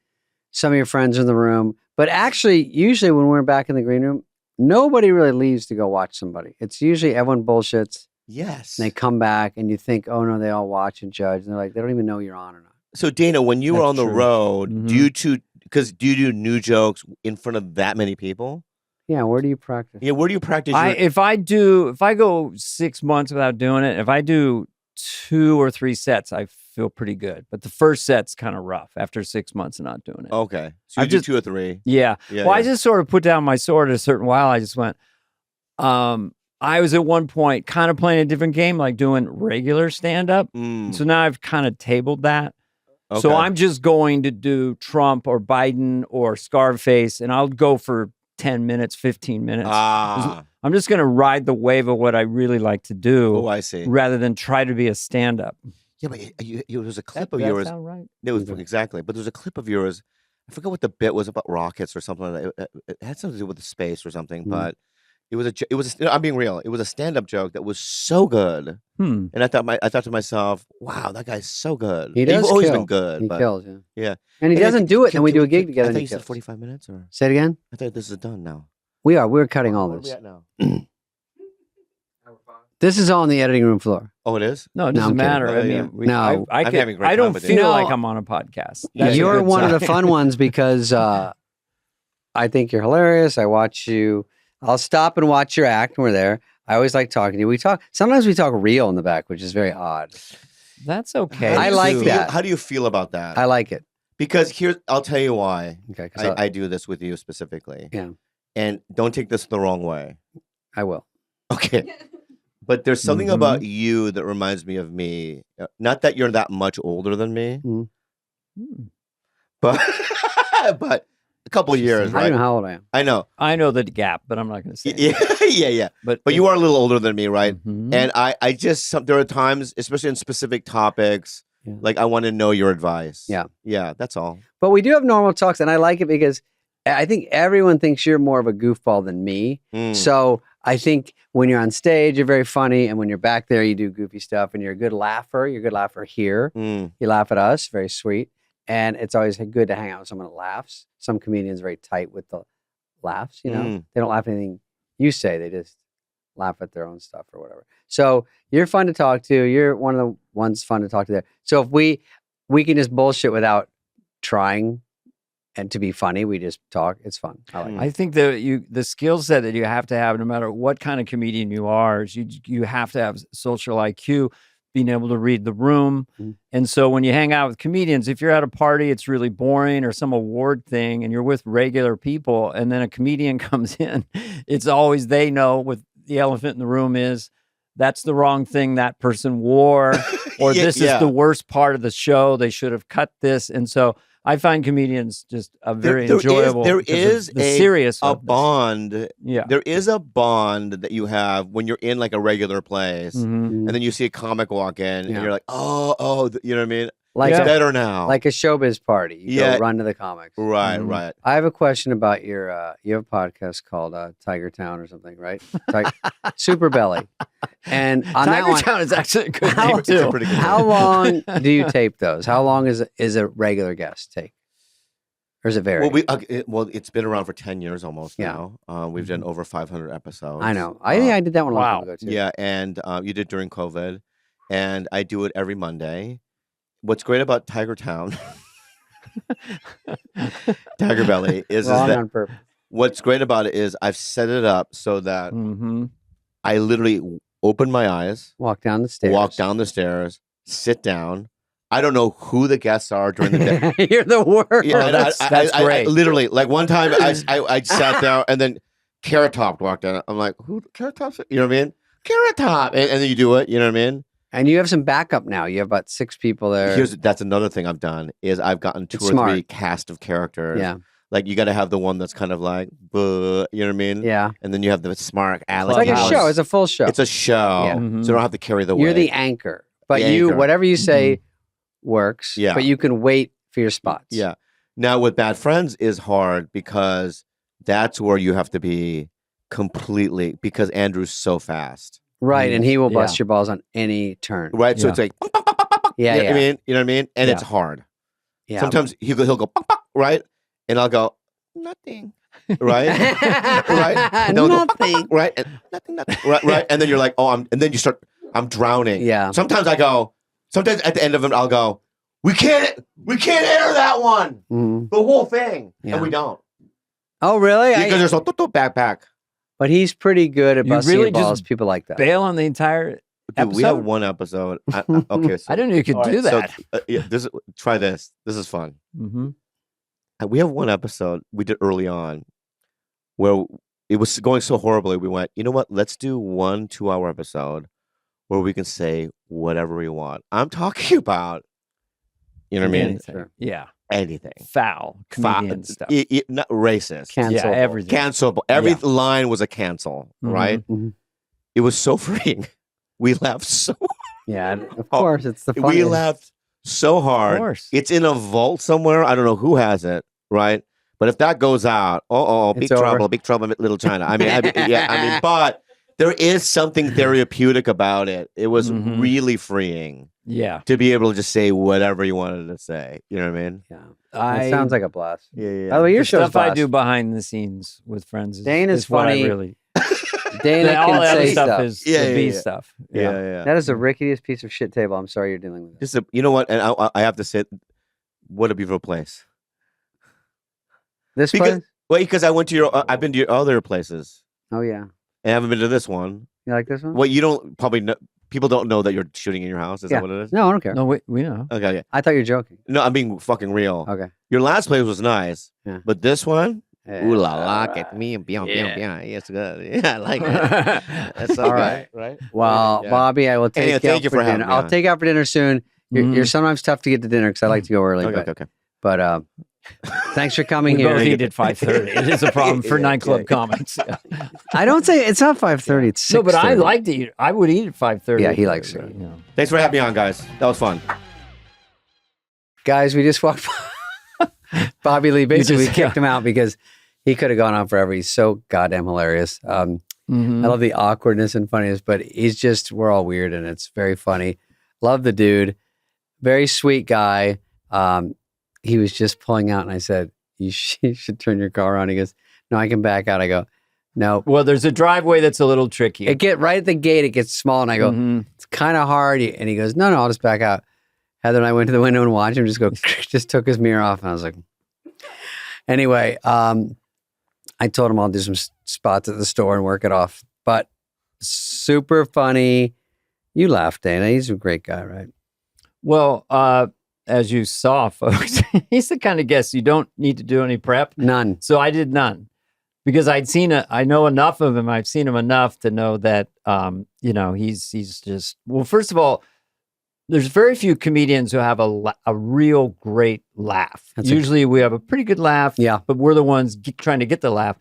some of your friends are in the room. But actually, usually when we're back in the green room, nobody really leaves to go watch somebody. It's usually everyone bullshits. Yes. And they come back and you think, oh no, they all watch and judge. And they're like, they don't even know you're on or not. So Dana, when you were on the road, do you do new jokes in front of that many people? Yeah. Where do you practice? Yeah. Where do you practice? If I go 6 months without doing it, if I do 2 or 3 sets, I feel pretty good. But the first set's kind of rough after 6 months of not doing it. Okay. So you do 2 or 3. Yeah. I just sort of put down my sword at a certain while. I just went, I was at one point kind of playing a different game, like doing regular stand-up. So now I've kind of tabled that. Okay. So I'm just going to do Trump or Biden or Scarface, and I'll go for 10 minutes, 15 minutes. I'm just going to ride the wave of what I really like to do. Oh, I see. Rather than try to be a stand-up. Yeah, but it was a clip of yours. That sound right? It was exactly. But there was a clip of yours. I forget what the bit was about rockets or something like that. It had something to do with the space or something. But it was. I'm being real. It was a stand-up joke that was so good. And I thought to myself, wow, that guy's so good. He does. He's always been good. He kills. Yeah. And he doesn't do it. And we do a gig together. I think he said 45 minutes. Or say it again. I thought this is done now. We are. We're cutting all this. Where are we at now? This is all on the editing room floor. Oh, it is? No, it doesn't matter. I mean, no, I don't feel like I'm on a podcast. You're one of the fun ones because I think you're hilarious. I watch you. I'll stop and watch your act when we're there. I always like talking to you. Sometimes we talk real in the back, which is very odd. That's okay. I like that. How do you feel about that? I like it. Because I'll tell you why. Okay. I do this with you specifically. Yeah. And don't take this the wrong way. I will. Okay. But there's something about you that reminds me of me. Not that you're that much older than me, but a couple of years. I don't know how old I am. I know. I know the gap, but I'm not going to say. Yeah. But you are a little older than me, right? And I just there are times, especially in specific topics, like I want to know your advice. Yeah, that's all. But we do have normal talks, and I like it because I think everyone thinks you're more of a goofball than me. So I think when you're on stage, you're very funny. And when you're back there, you do goofy stuff. And you're a good laugher. You're a good laugher here. You laugh at us. Very sweet. And it's always good to hang out with someone that laughs. Some comedians are very tight with the laughs, you know. They don't laugh at anything you say. They just laugh at their own stuff or whatever. So you're fun to talk to. You're one of the ones fun to talk to there. So if we can just bullshit without trying and to be funny, we just talk. It's fun. I think that the skill set that you have to have, no matter what kind of comedian you are, is you have to have social IQ, being able to read the room. And so when you hang out with comedians, if you're at a party, it's really boring or some award thing, and you're with regular people, and then a comedian comes in, it's always they know what the elephant in the room is. That's the wrong thing that person wore, or this is the worst part of the show. They should have cut this. And so I find comedians just a very enjoyable. There is a bond. Yeah, there is a bond that you have when you're in like a regular place, and then you see a comic walk in, and you're like, oh, you know what I mean? Like it's better now, like a showbiz party. You go run to the comics. Right. I have a question about your. You have a podcast called Tiger Town or something, right? Super Belly. And on Tiger that Town is actually a good name too. How long do you tape those? How long is a regular guest take? Or is it vary? Well, it's been around for 10 years almost now. We've done over 500 episodes. I know. I think I did that one a long time ago too. Yeah, and you did during COVID, and I do it every Monday. What's great about Tiger Town, Tiger Belly, is that on purpose. What's great about it is I've set it up so that I literally open my eyes, walk down the stairs, sit down. I don't know who the guests are during the day. You're the worst. Yeah, that's great. I literally, like one time I sat down and then Carrot Top walked in. I'm like, who Carrot Top? You know what I mean? Carrot Top. And then you do it. You know what I mean? And you have some backup now. You have about 6 people there. That's another thing I've done is I've gotten 2 or 3 cast of characters. Yeah. Like you got to have the one that's kind of like, you know what I mean? Yeah. And then you have the smart Alex. It's like a show. It's a full show. It's a show. Yeah. So you don't have to carry the weight. You're the anchor. But whatever you say works. Yeah. But you can wait for your spots. Yeah. Now with Bad Friends is hard because that's where you have to be completely, because Andrew's so fast. Right, and he will bust your balls on any turn. Right, so it's like, you know what I mean? And it's hard. Yeah. Sometimes he'll go, right? And I'll go, nothing. Right? Right? And nothing. Right? And nothing. Right? And then you're like, and then you start, I'm drowning. Yeah. Sometimes at the end of it, I'll go, we can't air that one. The whole thing. Yeah. And we don't. Oh, really? Because there's a backpack. But he's pretty good at busting your balls. People like that. Bail on the entire episode? We have one episode. Okay, so, I didn't know you could do that. So, try this. This is fun. We have one episode we did early on where it was going so horribly. We went, you know what? Let's do 1 2-hour episode where we can say whatever we want. I'm talking about, you know what I mean? Sure. Yeah. Anything. Foul. Comedian stuff. Not racist. Cancelable. Yeah, everything. Cancelable. Every line was a cancel, right? It was so freeing. We laughed so Yeah, of course. It's the funniest. We laughed so hard. Of course. It's in a vault somewhere. I don't know who has it, right? But if that goes out, big trouble, little China. I mean, but there is something therapeutic about it. It was really freeing. Yeah. To be able to just say whatever you wanted to say. You know what I mean? Yeah. It sounds like a blast. Yeah. By the way, your show's stuff I do behind the scenes with friends Dane is funny. What I really Dana all can the other say stuff stuff. is the B stuff. Yeah. That is the rickiest piece of shit table. I'm sorry you're dealing with it. You know what? And I have to say, what a beautiful place. Place? Well, because I've been to your other places. Oh yeah. And I haven't been to this one. You like this one? Well, you don't probably know. People don't know that you're shooting in your house. Is that what it is? No, I don't care. No, we know. Okay. I thought you were joking. No, I'm being fucking real. Okay. Your last place was nice, but this one, ooh la la, get me and it's good. Yeah, I like it. That's so good, right? Well, Bobby, I will take you for dinner. I'll take you out for dinner soon. You're sometimes tough to get to dinner because I like to go early. Okay. But thanks for coming we here. Both eat at 5:30. It is a problem for nightclub comics. I don't say it's not 5:30. It's 6:30. No, but I like to eat. I would eat at 5:30. Yeah, he likes it. Thanks for having me on, guys. That was fun. Guys, we just walked by Bobby Lee. Basically, we kicked him out because he could have gone on forever. He's so goddamn hilarious. I love the awkwardness and funniness, but we're all weird and it's very funny. Love the dude. Very sweet guy. He was just pulling out and I said, you should turn your car on. He goes, no, I can back out. I go, no. Well, there's a driveway that's a little tricky. Right at the gate, it gets small. And I go, it's kind of hard. And he goes, no, I'll just back out. Heather and I went to the window and watched him just took his mirror off. And I was like, anyway, I told him I'll do some spots at the store and work it off. But super funny. You laughed, Dana. He's a great guy, right? Well, as you saw, folks, he's the kind of guest you don't need to do any prep. None. So I did none because I know enough of him. I've seen him enough to know that, he's just, well, first of all, there's very few comedians who have a real great laugh. Usually we have a pretty good laugh, but we're the ones trying to get the laugh.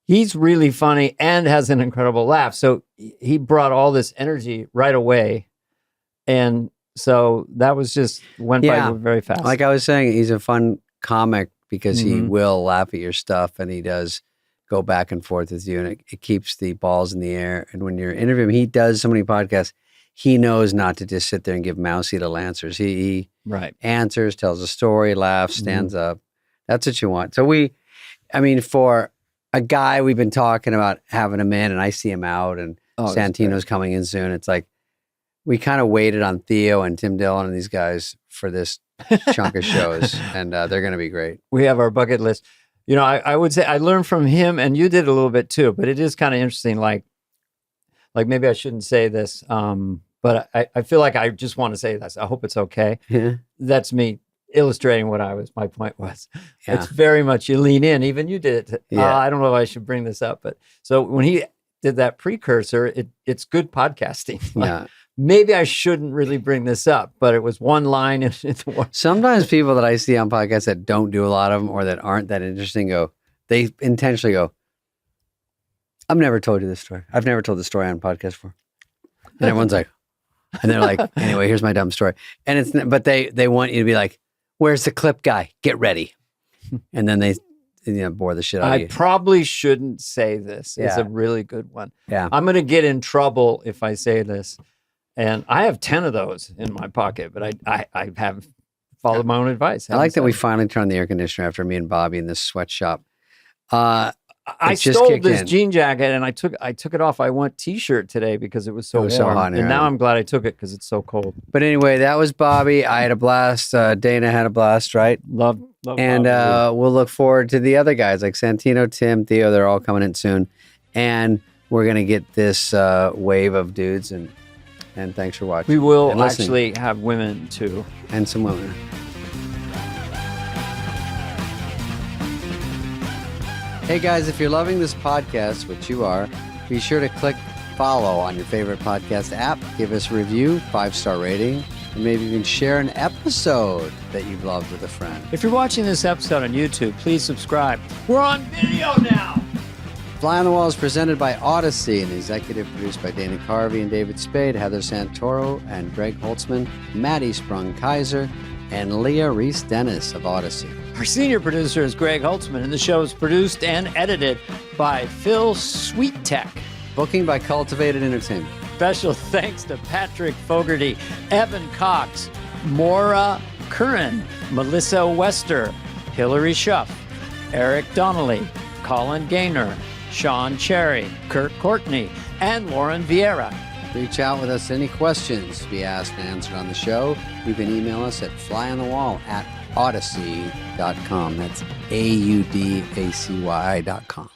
He's really funny and has an incredible laugh. So he brought all this energy right away. And so that was just went by very fast. Like I was saying, he's a fun comic because he will laugh at your stuff and he does go back and forth with you and it keeps the balls in the air. And when you're interviewing him, he does so many podcasts. He knows not to just sit there and give mousy little answers. He answers, tells a story, laughs, stands up. That's what you want. So for a guy, we've been talking about having him in and I see him out and Santino's coming in soon. It's like, we kind of waited on Theo and Tim Dillon and these guys for this chunk of shows, and they're going to be great. We have our bucket list. I would say I learned from him, and you did a little bit too, but it is kind of interesting. Like maybe I shouldn't say this, but I feel like I just want to say this. I hope it's okay. Yeah. That's me illustrating my point was. Yeah. It's very much you lean in. Even you did it. I don't know if I should bring this up, but so when he did that precursor, it's good podcasting. Maybe I shouldn't really bring this up, but it was one line. Sometimes people that I see on podcasts that don't do a lot of them or that aren't that interesting they intentionally go, I've never told you this story. I've never told this story on a podcast before. And everyone's like, and they're like, anyway, here's my dumb story. And but they want you to be like, where's the clip guy? Get ready. And then they bore the shit out of you. I probably shouldn't say this. It's a really good one. Yeah. I'm going to get in trouble if I say this. And I have 10 of those in my pocket, but I have followed my own advice. I like that we finally turned the air conditioner after me and Bobby in this sweatshop. I stole this jean jacket and I took it off. I went t-shirt today because it was so warm. So hot and now I'm glad I took it because it's so cold. But anyway, that was Bobby. I had a blast. Dana had a blast, right? Love and we'll look forward to the other guys like Santino, Tim, Theo. They're all coming in soon. And we're going to get this wave of dudes and thanks for watching. We will actually have women too. And some women. Hey guys, if you're loving this podcast, which you are, be sure to click follow on your favorite podcast app. Give us a review, 5-star rating, and maybe even share an episode that you've loved with a friend. If you're watching this episode on YouTube, please subscribe. We're on video now. Fly on the Wall is presented by Odyssey and executive produced by Dana Carvey and David Spade, Heather Santoro and Greg Holtzman, Maddie Sprung-Kaiser, and Leah Reese-Dennis of Odyssey. Our senior producer is Greg Holtzman, and the show is produced and edited by Phil Sweettech. Booking by Cultivated Entertainment. Special thanks to Patrick Fogarty, Evan Cox, Maura Curran, Melissa Wester, Hillary Schuff, Eric Donnelly, Colin Gaynor, Sean Cherry, Kurt Courtney, and Lauren Vieira. Reach out with us any questions to be asked and answered on the show. You can email us at flyonthewall@audacy.com. That's AUDACY.com.